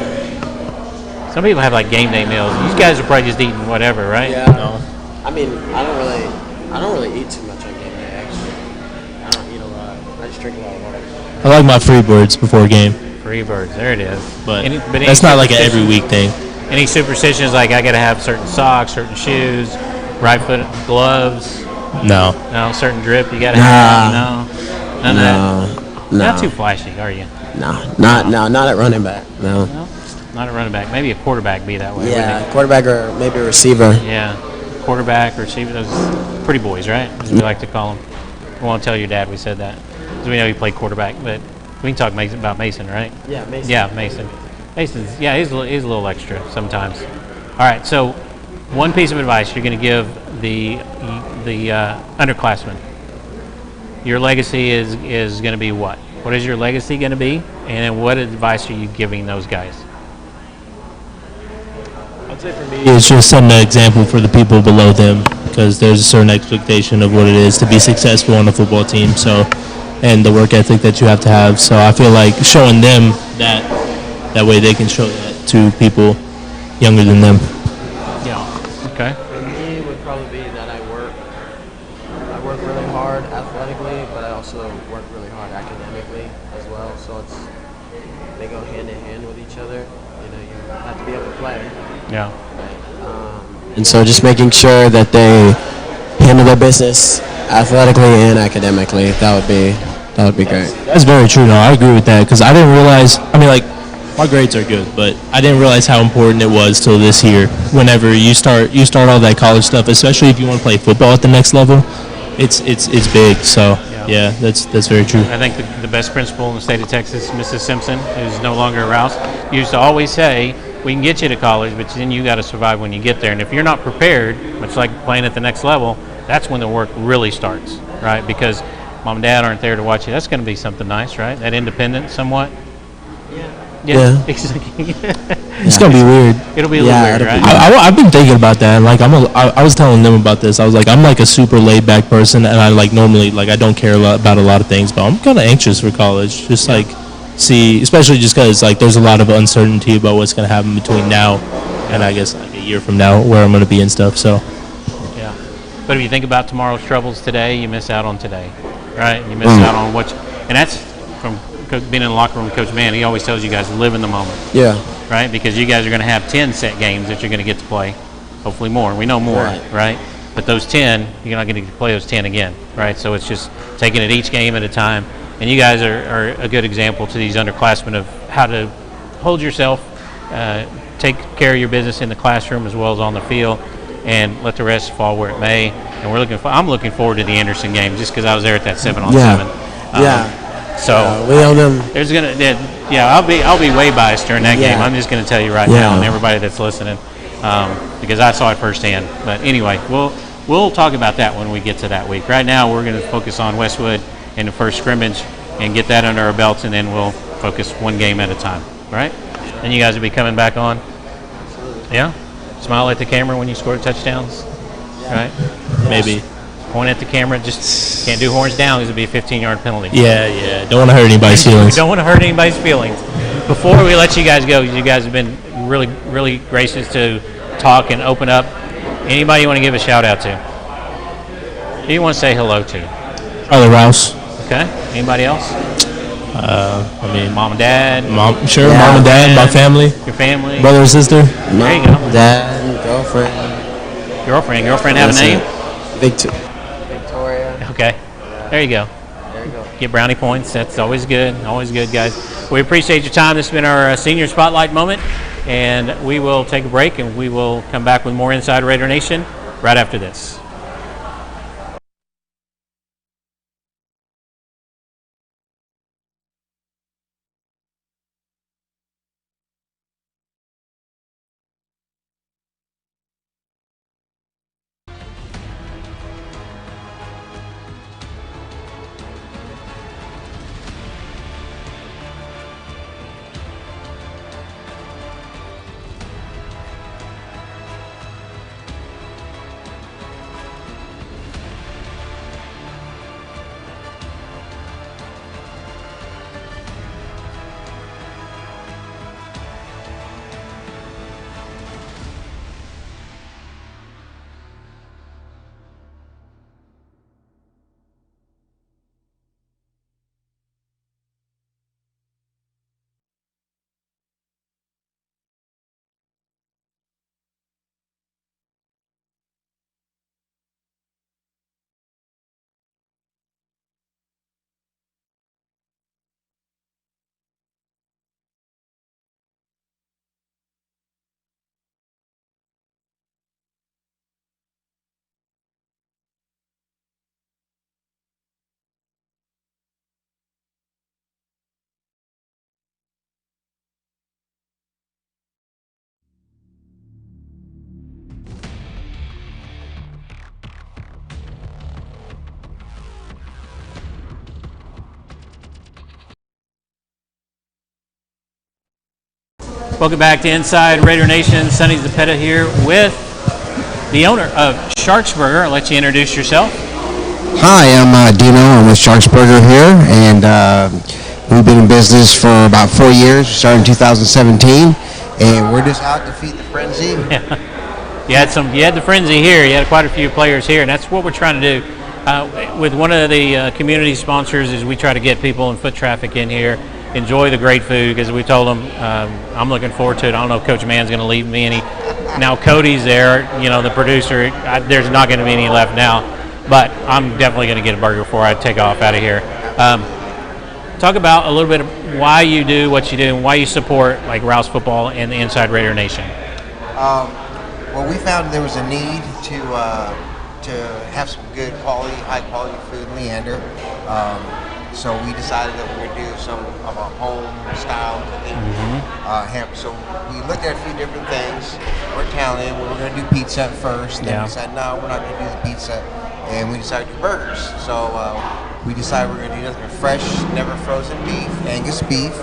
Some people have like game day meals. You guys are probably just eating whatever, right? Yeah. I mean, I don't really eat too much on game day. Actually, I don't eat a lot. I just drink a lot of water. I like my Freebirds before game, Free birds, there it is. but any that's not like an every superstition- week thing. Any superstitions like I got to have certain socks, certain shoes, right foot gloves, No. no certain drip you got to have? No, none of that. No, Not too flashy, are you? not at running back. No. No, not a running back. Maybe a quarterback be that way. Yeah, wouldn't quarterback or maybe a receiver. he? Yeah, quarterback or receiver. Those pretty boys, right? As we like to call them. We won't tell your dad we said that, because we know he played quarterback. But we can talk about Mason, right? Yeah, Mason. Yeah, Mason. Mason's, yeah, he's a little extra sometimes. All right, so one piece of advice you're going to give the underclassmen. Your legacy is going to be what? What is your legacy going to be? And then what advice are you giving those guys? It's just setting an example for the people below them, because there's a certain expectation of what it is to be successful on a football team. So, and the work ethic that you have to have. So I feel like showing them that way they can show that to people younger than them. Yeah. Okay. For me, would probably be that I work really hard athletically, but I also work really hard academically as well. So they go hand in hand with each other. You have to be able to play. Yeah. And so just making sure that they handle their business athletically and academically, that would be great. That's very true. No, I agree with that, because I didn't realize. I mean, like, my grades are good, but I didn't realize how important it was till this year. Whenever you start all that college stuff, especially if you want to play football at the next level, it's big. So yeah, that's very true. I think the best principal in the state of Texas, Mrs. Simpson, who's no longer around, used to always say, we can get you to college, but then you got to survive when you get there. And if you're not prepared, much like playing at the next level, that's when the work really starts, right? Because mom and dad aren't there to watch you. That's going to be something nice, right? That independence somewhat. Yeah. Exactly. It's gonna be weird. It'll be a little weird, it'll be right? I've been thinking about that. And like I was telling them about this. I was like, I'm like a super laid back person, and I like normally like I don't care about a lot of things, but I'm kind of anxious for college. Just like especially just because like there's a lot of uncertainty about what's gonna happen between now and I guess like a year from now where I'm gonna be and stuff. So Yeah. But if you think about tomorrow's troubles today, you miss out on today, right? You miss out on and that's from being in the locker room with Coach Mann. He always tells you guys to live in the moment, Yeah. right? Because you guys are going to have 10 set games that you're going to get to play, hopefully more. We know more, right? But those 10, you're not going to play those 10 again, right? So it's just taking it each game at a time. And you guys are a good example to these underclassmen of how to hold yourself, take care of your business in the classroom as well as on the field, and let the rest fall where it may. And I'm looking forward to the Anderson game just because I was there at that 7-on-7. So we own them. there's I'll be way biased during that game. I'm just going to tell you right now, and everybody that's listening, because I saw it firsthand. But anyway, we'll we'll talk about that when we get to that week. Right now, we're going to focus on Westwood in the first scrimmage and get that under our belts, and then we'll focus one game at a time, right? And you guys will be coming back on. Yeah? Smile at the camera when you score touchdowns, right? Maybe. Point at the camera. Just can't do horns down because it'll be a 15-yard penalty. Yeah. Don't want to hurt anybody's feelings. We don't want to hurt anybody's feelings. Before we let you guys go, you guys have been really, really gracious to talk and open up. Anybody you want to give a shout out to? Who do you want to say hello to? Charlie Rouse. Okay. Anybody else? I mean, Mom and dad. mom and dad, my family, Your family. brother and sister. There you go. Dad, girlfriend. Girlfriend have a name? Victoria. Okay. There you go. There you go. Get brownie points. That's always good. Always good, guys. We appreciate your time. This has been our senior spotlight moment, and we will take a break, and we will come back with more Inside Raider Nation right after this. Welcome back to Inside Raider Nation. Sonny Zepeda here with the owner of Sharksburger. I'll let you introduce yourself. Hi, I'm Dino. I'm with Sharksburger here, and we've been in business for about 4 years. We started in 2017, and we're just out to feed the frenzy. You had the frenzy here. You had quite a few players here, and that's what we're trying to do. With one of the community sponsors is we try to get people and foot traffic in here, enjoy the great food, because we told them I'm looking forward to it. I don't know if Coach Mann's going to leave me any. Now Cody's there, the producer. There's not going to be any left now, but I'm definitely going to get a burger before I take off out of here. Talk about a little bit of why you do what you do and why you support like Rouse Football and the Inside Raider Nation. Well, we found there was a need to have some good quality, high quality food in Leander. So we decided that we would do some of our home style cooking. So we looked at a few different things. We're Italian. We were going to do pizza at first. Then we decided, no, we're not going to do the pizza. And we decided to do burgers. So we decided we're going to do nothing fresh, never frozen beef, Angus beef,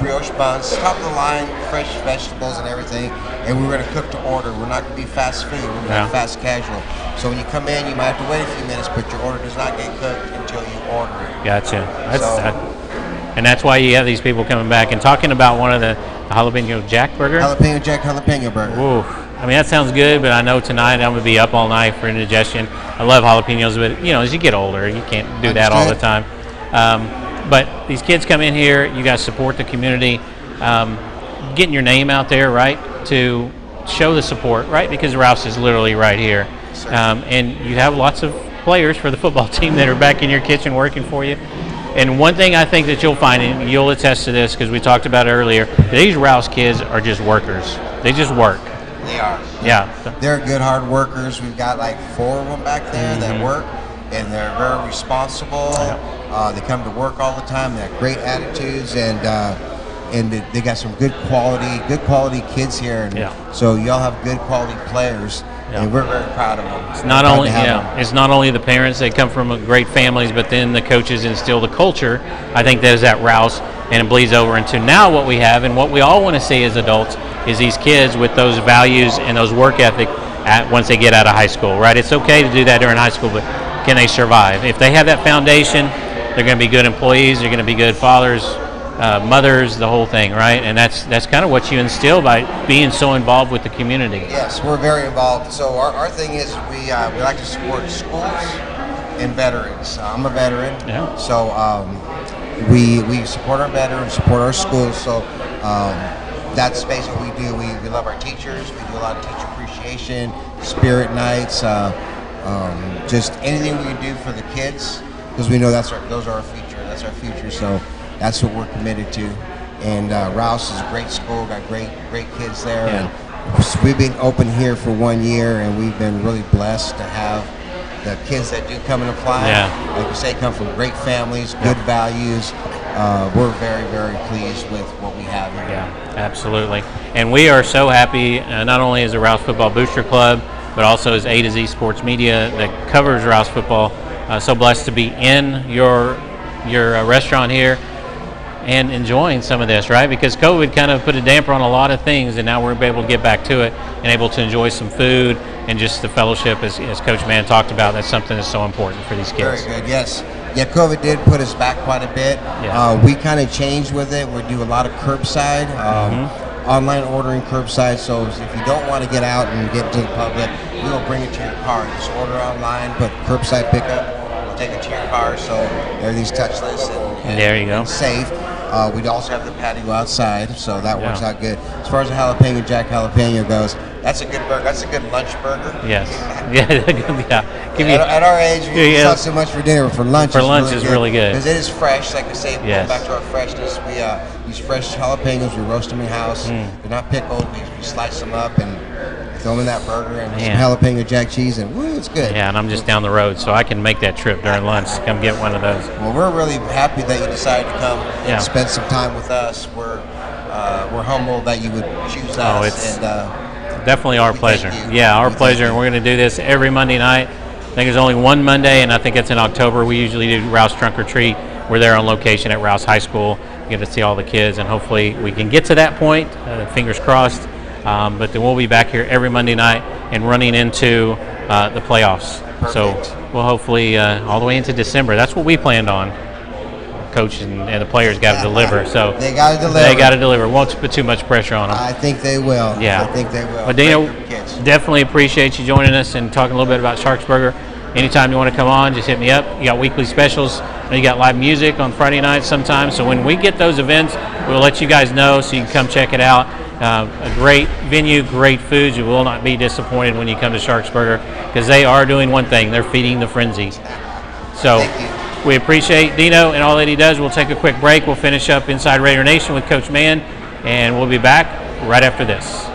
brioche buns, top of the line, fresh vegetables and everything. And we're going to cook to order. We're not going to be fast food. We're going to be fast casual. So when you come in, you might have to wait a few minutes, but your order does not get cooked until you order it. Gotcha. And that's why you have these people coming back and talking about one of the jalapeno jack burger. Jalapeno jack, jalapeno burger. Ooh. I mean, that sounds good, but I know tonight I'm going to be up all night for indigestion. I love jalapenos, but, as you get older, you can't do that all the time. But these kids come in here, you guys support the community, getting your name out there, right, to show the support, right, because Rouse is literally right here. And you have lots of players for the football team that are back in your kitchen working for you. And one thing I think that you'll find, and you'll attest to this because we talked about it earlier, these Rouse kids are just workers. They just work. They are. Yeah. They're good hard workers. We've got like 4 of them back there that work, and they're very responsible. They come to work all the time. They have great attitudes, and they got some good quality kids here. And so y'all have good quality players. and we're very proud of them. It's not only it's not only the parents, they come from great families, but then the coaches instill the culture. I think that is at Rouse, and it bleeds over into now what we have and what we all want to see as adults is these kids with those values and those work ethic once they get out of high school, right? It's okay to do that during high school, but can they survive? If they have that foundation, they're going to be good employees, they're going to be good fathers, mothers, the whole thing, right? And that's kind of what you instill by being so involved with the community. Yes, we're very involved. So our thing is we like to support schools and veterans. I'm a veteran, Yeah. so we support our veterans, support our schools. So that's basically what we do. We love our teachers. We do a lot of teacher appreciation, spirit nights, just anything we can do for the kids because we know those are our future. That's our future. So that's what we're committed to. And Rouse is a great school, got great kids there. Yeah. And we've been open here for 1 year, and we've been really blessed to have the kids that do come and apply. Yeah. Like you say, come from great families, good values. We're very, very pleased with what we have here. Yeah, absolutely. And we are so happy, not only as a Rouse Football Booster Club, but also as A to Z Sports Media that covers Rouse football. So blessed to be in your restaurant here and enjoying some of this, right? Because COVID kind of put a damper on a lot of things, and now we're able to get back to it and able to enjoy some food and just the fellowship, as Coach Mann talked about. That's something that's so important for these kids. Very good, yes. Yeah, COVID did put us back quite a bit. Yeah. We kind of changed with it. We do a lot of curbside, online ordering curbside. So if you don't want to get out and get to the public, we will bring it to your car. Just order online, but curbside pickup, we'll take it to your car. So everything's touchless and There you go. and safe. We'd also have the patio outside, so that works Yeah. out good. As far as the jalapeno jack jalapeno goes, that's a good burger. That's a good lunch burger. Yes. Yeah. Give me. At our age, Yeah. it's not so much for dinner. For lunch, For lunch is really good. because it is fresh. Like I say, Yes. going back to our freshness, we use fresh jalapenos. We roast them in house. Mm. They're not pickled. We slice them up and throw them in that burger and Man. some jalapeno jack cheese, and woo, it's good. Yeah, and I'm just down the road, so I can make that trip during lunch. Come get one of those. Well, we're really happy that you decided to come Yeah. and spend some time with us. We're humbled that you would choose us. Oh, it's- and Definitely our We pleasure. thank you. Yeah, our We thank pleasure. you. And we're going to do this every Monday night. I think there's only one Monday, and I think it's in October. We usually do Rouse Trunk or Treat. We're there on location at Rouse High School. We get to see all the kids, and hopefully we can get to that point. Fingers crossed. But then we'll be back here every Monday night and running into the playoffs. So Perfect. we'll hopefully all the way into December. That's what we planned on. Coach and the players got to deliver. So They gotta deliver. They got to deliver. Won't put too much pressure on them. I think they will. Yeah. I think they will. But Dino, Great group of kids. definitely appreciate you joining us and talking a little bit about Sharksburger. Anytime you want to come on, just hit me up. You got weekly specials. You got live music on Friday nights sometimes. So when we get those events, we'll let you guys know so you can come check it out. A great venue, great food. You will not be disappointed when you come to Sharksburger because they are doing one thing. They're feeding the frenzy. So Thank you. we appreciate Dino and all that he does. We'll take a quick break. We'll finish up Inside Raider Nation with Coach Mann, and we'll be back right after this.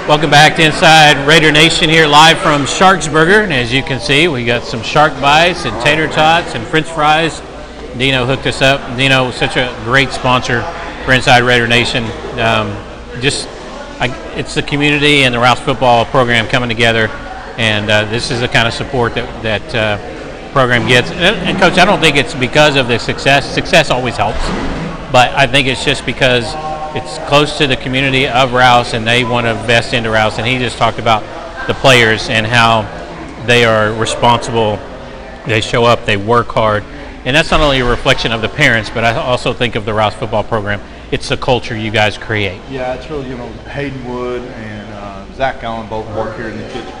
Welcome back to Inside Raider Nation here live from Sharksburger. And as you can see, we got some shark bites and tater tots and french fries. Dino hooked us up. Dino was such a great sponsor for Inside Raider Nation. It's the community and the Rouse football program coming together, and this is the kind of support that program gets. And Coach, I don't think it's because of the success. Success always helps, but I think it's just because it's close to the community of Rouse, and they want to invest into Rouse. And he just talked about the players and how they are responsible. They show up, they work hard, and that's not only a reflection of the parents, but I also think of the Rouse football program. It's the culture you guys create. Yeah, it's really, Hayden Wood and Zach Allen both work here in the kitchen.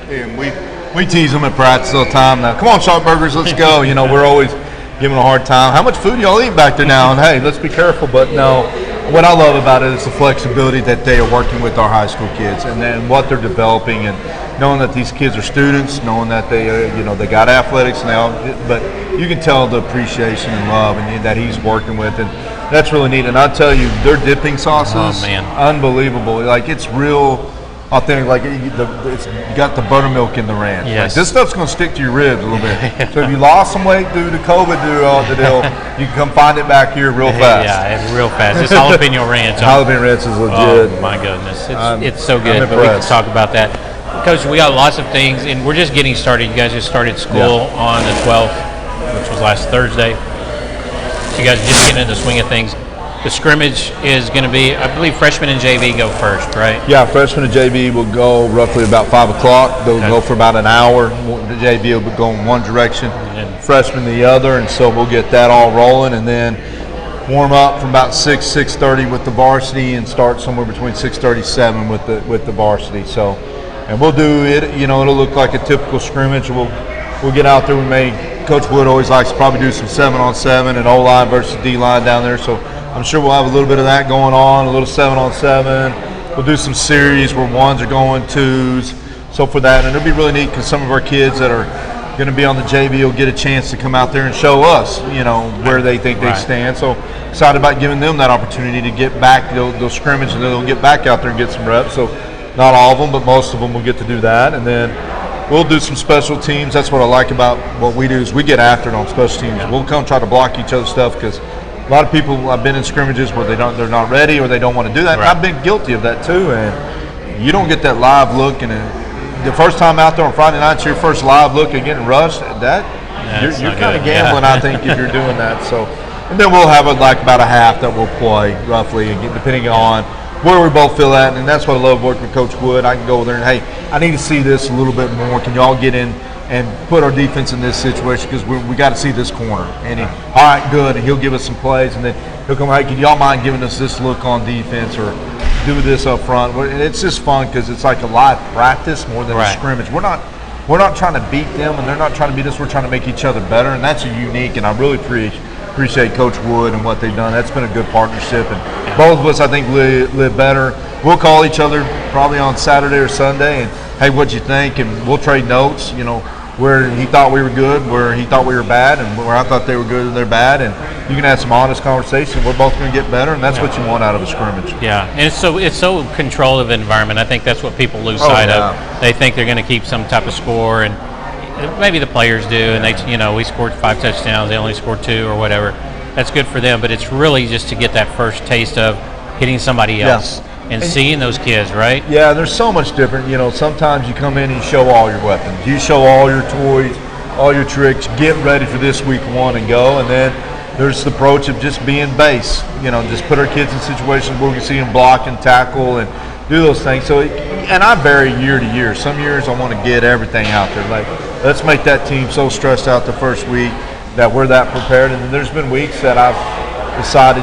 And we tease them at practice all the time now. Come on, Sharkburgers, let's go. We're always giving them a hard time. How much food do y'all eat back there now? And hey, let's be careful. But no, what I love about it is the flexibility that they are working with our high school kids, and then what they're developing, and knowing that these kids are students, knowing that they they got athletics now, but you can tell the appreciation and love and that he's working with, and that's really neat. And I tell you, their dipping sauces, unbelievable. Like, it's real authentic. Like, it's got the buttermilk in the ranch. Yes. Like, this stuff's going to stick to your ribs a little bit. So if you lost some weight due to COVID, the deal, you can come find it back here real fast. Yeah, it's real fast. It's jalapeno ranch. Jalapeno ranch is legit. Oh my goodness, it's so good. But we can talk about that, Coach. We got lots of things, and we're just getting started. You guys just started school on the 12th, which was last Thursday. So you guys are just getting into the swing of things. The scrimmage is going to be, I believe, freshmen and JV go first, right? Yeah, freshmen and JV will go roughly about 5 o'clock. They'll go for about an hour. The JV will go in one direction, freshmen the other, and so we'll get that all rolling, and then warm up from about 6:30 with the varsity, and start somewhere between 6:37 with the varsity. So, and we'll do it. It'll look like a typical scrimmage. We'll get out there. We may. Coach Wood always likes to probably do some 7-on-7 and O-line versus D-line down there. So I'm sure we'll have a little bit of that going on, a little 7-on-7. We'll do some series where ones are going twos. So for that, and it'll be really neat because some of our kids that are going to be on the JV will get a chance to come out there and show us, where they think they stand. So excited about giving them that opportunity to get back. They'll scrimmage and they'll get back out there and get some reps. So not all of them, but most of them will get to do that. And then we'll do some special teams. That's what I like about what we do is we get after it on special teams. We'll come try to block each other's stuff because a lot of people, I've been in scrimmages where they're not ready or they don't want to do that. Right. I've been guilty of that too, and you don't get that live look. And the first time out there on Friday night, it's your first live look and getting rushed. You're kind of gambling, I think, if you're doing that. So, and then we'll have about a half that we'll play roughly, depending on where we both feel at. And that's what I love working with Coach Wood. I can go there and, hey, I need to see this a little bit more. Can y'all get in and put our defense in this situation because we got to see this corner. And all right, good, and he'll give us some plays, and then he'll come, hey, can y'all mind giving us this look on defense or do this up front? And it's just fun because it's like a live practice more than a scrimmage. We're not trying to beat them, and they're not trying to beat us. We're trying to make each other better, and that's unique, and I really appreciate Coach Wood and what they've done. That's been a good partnership, and both of us, I think, live better. We'll call each other probably on Saturday or Sunday, and hey, what'd you think? And we'll trade notes, where he thought we were good, where he thought we were bad, and where I thought they were good and they're bad, and you can have some honest conversation. We're both going to get better, and that's what you want out of a scrimmage. Yeah, and it's so controlled of environment. I think that's what people lose sight of. They think they're going to keep some type of score, and maybe the players do, and we scored 5 touchdowns, they only scored 2 or whatever. That's good for them, but it's really just to get that first taste of hitting somebody else. And seeing those kids, right? Yeah, there's so much different. Sometimes you come in and you show all your weapons. You show all your toys, all your tricks, get ready for this week 1 and go. And then there's the approach of just being base. Just put our kids in situations where we can see them block and tackle and do those things. So, and I vary year to year. Some years I want to get everything out there. Like, let's make that team so stressed out the first week that we're that prepared. And then there's been weeks that I've decided,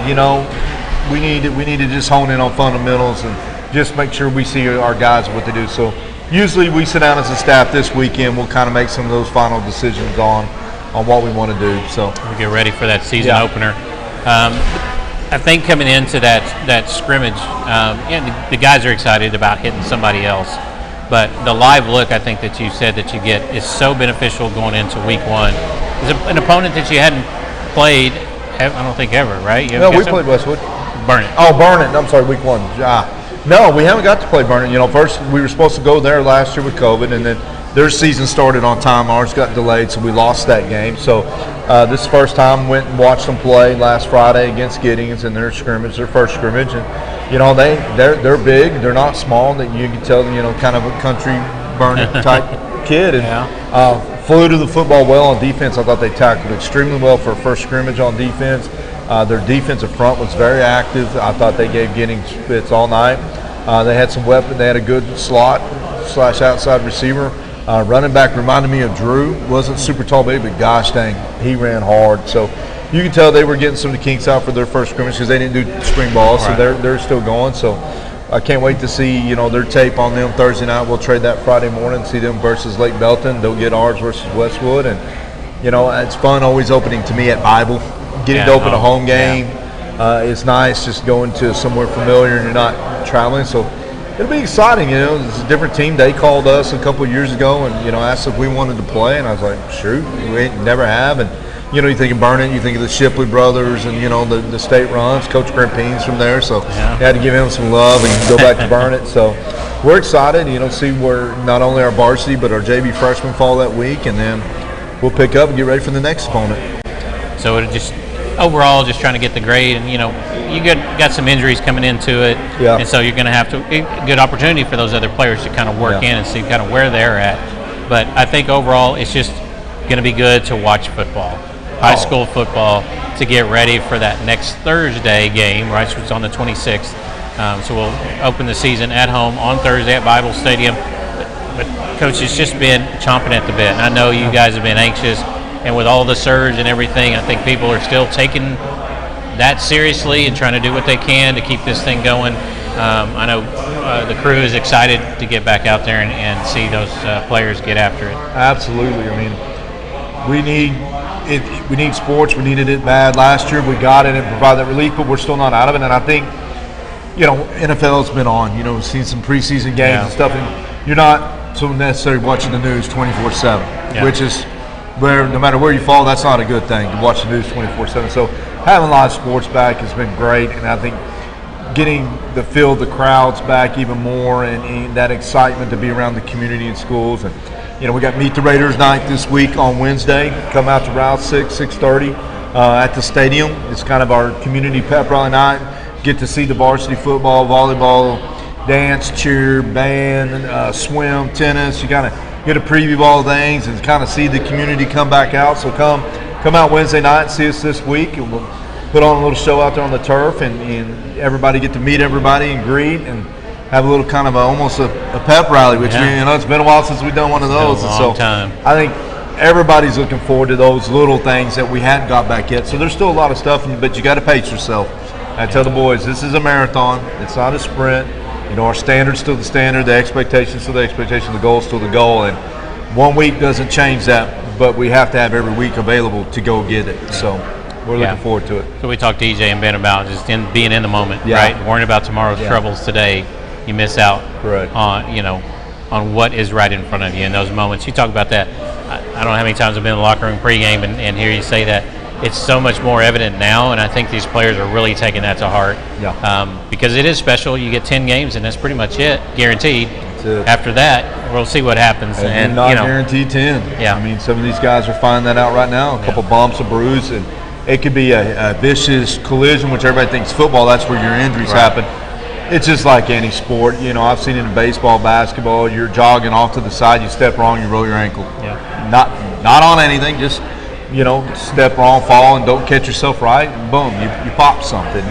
we need to just hone in on fundamentals and just make sure we see our guys what they do. So usually we sit down as a staff this weekend. We'll kind of make some of those final decisions on what we want to do. So we get ready for that season opener. I think coming into that scrimmage, the guys are excited about hitting somebody else. But the live look, I think that you said that you get is so beneficial going into week 1. It's an opponent that you hadn't played, I don't think ever, right? No, we played Westwood. Burn it. Oh, Burn it. I'm sorry, week 1. No, we haven't got to play Burnet. First we were supposed to go there last year with COVID, and then their season started on time. Ours got delayed, so we lost that game. So this first time went and watched them play last Friday against Giddings in their scrimmage, their first scrimmage, and they're big. They're not small. That you can tell, kind of a country Burnet type kid, and flew to the football well on defense. I thought they tackled extremely well for a first scrimmage on defense. Their defensive front was very active. I thought they gave Giddings fits all night. They had some weapons. They had a good slot/outside receiver. Running back reminded me of Drew. Wasn't super tall, big, but gosh dang, he ran hard. So you can tell they were getting some of the kinks out for their first scrimmage because they didn't do spring ball, so they're still going. So I can't wait to see their tape on them Thursday night. We'll trade that Friday morning, see them versus Lake Belton. They'll get ours versus Westwood, and it's fun always opening to me at Bible. Getting to open a home game is nice. Just going to somewhere familiar and you're not traveling, so it'll be exciting. It's a different team. They called us a couple of years ago and asked if we wanted to play, and I was like, shoot, we never have. And you think of Burnet, you think of the Shipley brothers, and the state runs. Coach Grimpine's from there, so you had to give him some love and go back to Burnet. So we're excited. See where not only our varsity but our JV freshmen fall that week, and then we'll pick up and get ready for the next opponent. So it just overall just trying to get the grade, and you got some injuries coming into it, and so you're going to have to good opportunity for those other players to kind of work in and see kind of where they're at. But I think overall it's just going to be good to watch football, high school football, to get ready for that next Thursday game, right? So it's on the 26th. So we'll open the season at home on Thursday at Bible Stadium. But Coach, it's just been chomping at the bit, and I know you guys have been anxious. And with all the surge and everything, I think people are still taking that seriously and trying to do what they can to keep this thing going. I know the crew is excited to get back out there and see those players get after it. Absolutely. I mean, we need it. We need sports. We needed it bad last year. We got it and provided that relief, but we're still not out of it. And I think, NFL's been on. We've seen some preseason games and stuff, and you're not so necessarily watching the news 24/7, which is where no matter where you fall, that's not a good thing to watch the news 24/7. So having live sports back has been great, and I think getting the field, the crowds back even more, and that excitement to be around the community and schools. And we got Meet the Raiders night this week on Wednesday. Come out to Route 6:30 at the stadium. It's kind of our community pep rally night. Get to see the varsity football, volleyball, dance, cheer, band, swim, tennis. You kind of get a preview of all things and kind of see the community come back out. So come out Wednesday night and see us this week, and we'll put on a little show out there on the turf, and everybody get to meet everybody and greet and have a little kind of almost a pep rally, which it's been a while since we've done one of those. It's been a long time. I think everybody's looking forward to those little things that we hadn't got back yet. So there's still a lot of stuff, but you got to pace yourself. I tell the boys, this is a marathon. It's not a sprint. Our standard's still the standard, the expectation's still the expectation, the goal's still the goal, and 1 week doesn't change that, but we have to have every week available to go get it. So we're looking forward to it. So we talked to EJ and Ben about just being in the moment, right? Worrying about tomorrow's troubles today, you miss out on what is right in front of you in those moments. You talk about that. I don't know how many times I've been in the locker room pregame and hear you say that. It's so much more evident now, and I think these players are really taking that to heart. Because it is special. You get 10 games, and that's pretty much it, guaranteed. That's it. After that, we'll see what happens. And not guaranteed 10. I mean, some of these guys are finding that out right now. A couple bumps, a bruise, and it could be a vicious collision, which everybody thinks football, that's where your injuries happen. It's just like any sport. I've seen it in baseball, basketball. You're jogging off to the side, you step wrong, you roll your ankle. Not on anything, just step wrong, fall, and don't catch yourself right, and boom, you pop something,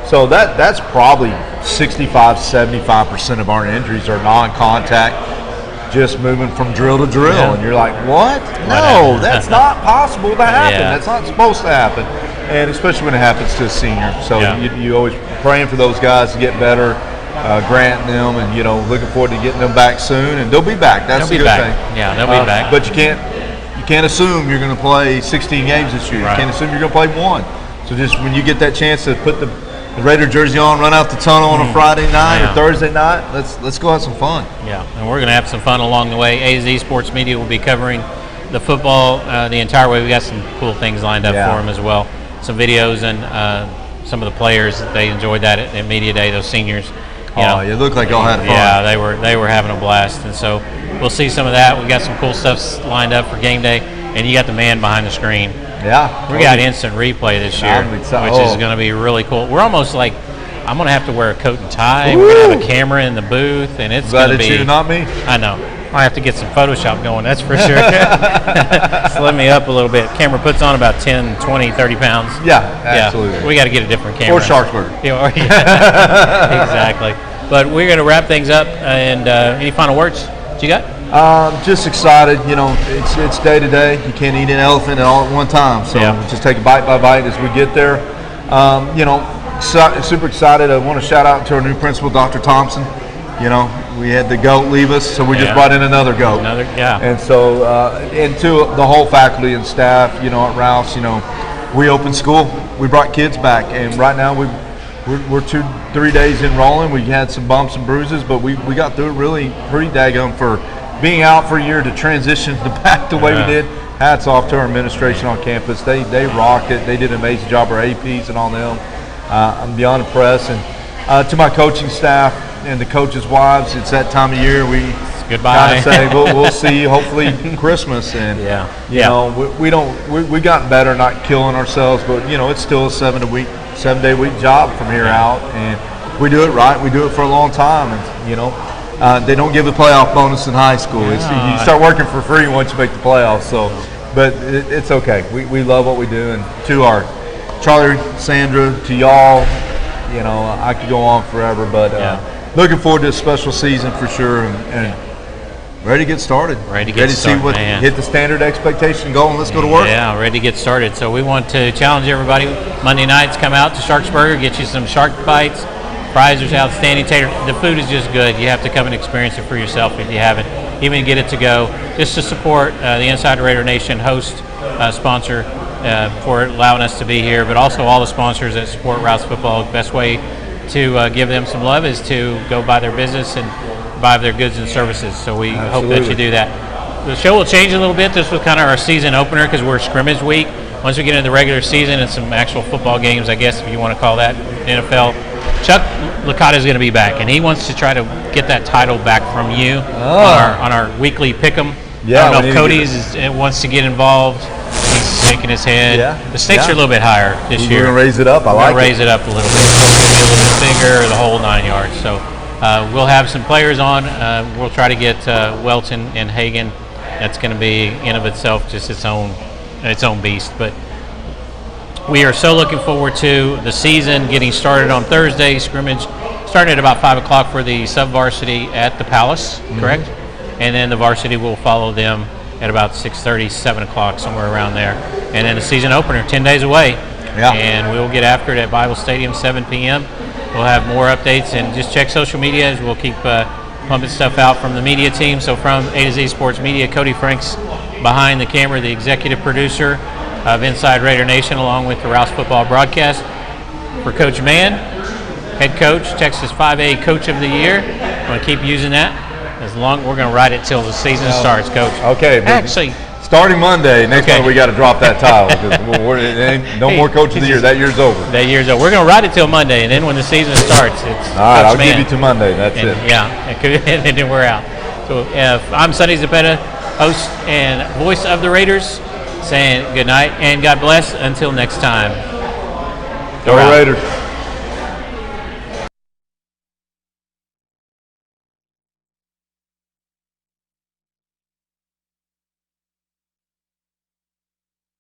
So that's probably 65-75% of our injuries are non-contact, just moving from drill to drill, and you're like, what? No, that's not possible to happen. That's not supposed to happen, and especially when it happens to a senior. So you always praying for those guys to get better, granting them, and looking forward to getting them back soon, and they'll be back. That's a good thing. Yeah, they'll be back. But you can't assume you're going to play 16 games this year. You can't assume you're going to play one. So just when you get that chance to put the Raider jersey on, run out the tunnel on a Friday night or Thursday night, let's go have some fun. Yeah, and we're going to have some fun along the way. AZ Sports Media will be covering the football the entire way. We got some cool things lined up for them as well. Some videos and some of the players, they enjoyed that at Media Day, those seniors You know? it looked like y'all had fun. Yeah, they were having a blast, and so we'll see some of that. We got some cool stuff lined up for game day, and you got the man behind the screen. Yeah. We got instant replay this year, I'm which excited. is going to be really cool. We're almost like I'm going to have to wear a coat and tie. We're going to have a camera in the booth, and it's Glad going to it's be. you, not me. I know. I have to get some Photoshop going, that's for sure. Slow me up a little bit. Camera puts on about 10, 20, 30 pounds. Yeah, absolutely. Yeah, we got to get a different camera. Or Sharpsburg. Yeah, exactly. But we're going to wrap things up. And any final words that you got? Just excited. You know, it's day to day. You can't eat an elephant all at one time. So just take it bite by bite as we get there. You know, super excited. I want to shout out to our new principal, Dr. Thompson. You know, we had the goat leave us, so we just brought in another goat. And so, and to the whole faculty and staff, you know, at Rouse, you know, we opened school. We brought kids back, and right now we're 2-3 days in rolling. We had some bumps and bruises, but we got through it really pretty daggone for being out for a year to transition back the way we did. Hats off to our administration on campus. They rocked it. They did an amazing job. Our APs and all them. I'm beyond impressed. And to my coaching staff and the coaches' wives, it's that time of year we kind of say we'll see you hopefully Christmas. And you know, we gotten better, not killing ourselves, but you know, it's still a 7-day week job from here out, and we do it right. We do it for a long time, and you know, they don't give a playoff bonus in high school. You start working for free once you make the playoffs. So, but it's okay. We love what we do, and to our Charlie, Sandra, to y'all, you know, I could go on forever, but looking forward to a special season for sure, and ready to get started. Ready to see what hit the standard expectation goal, and let's go to work. Yeah, ready to get started. So we want to challenge everybody. Monday nights, come out to Sharksburger, get you some shark bites. Fries are outstanding. Tater, the food is just good. You have to come and experience it for yourself if you haven't. Even get it to go, just to support the Inside Raider Nation host sponsor for allowing us to be here, but also all the sponsors that support Rouse football. The best way to give them some love is to go buy their business and buy their goods and services. So we hope that you do that. The show will change a little bit. This was kind of our season opener because we're scrimmage week. Once we get into the regular season and some actual football games, I guess if you want to call that NFL, Chuck Licata is going to be back, and he wants to try to get that title back from you on our weekly pick'em. Yeah, I don't know if Cody's wants to get involved. He's shaking his head. The stakes are a little bit higher this year. We're going to raise it up. I like it. Raise it up a little bit. It's going to be a little bit bigger, the whole 9 yards. So we'll have some players on. We'll try to get Welton and Hagan. That's going to be in of itself just its own beast. But we are so looking forward to the season getting started on Thursday. Scrimmage starting at about 5 o'clock for the sub-varsity at the Palace, correct? And then the varsity will follow them at about 6:30, 7 o'clock, somewhere around there. And then the season opener, 10 days away. And we'll get after it at Bible Stadium, 7 p.m. We'll have more updates, and just check social media as we'll keep pumping stuff out from the media team. So from A to Z Sports Media, Cody Franks behind the camera, the executive producer of Inside Raider Nation, along with the Rouse Football Broadcast. For Coach Mann, head coach, Texas 5A Coach of the Year. I'm going to keep using that. We're going to ride it till the season starts, Coach. Okay. Actually, starting Monday, next month we got to drop that title because no more Coach of the Year. That year's over. That year's over. We're going to ride it till Monday, and then when the season starts, it's all right. Coach I'll Mann. give you to Monday. That's it. Yeah, and then we're out. So I'm Sonny Zepeda, host and voice of the Raiders, saying good night and God bless until next time. Go Raiders.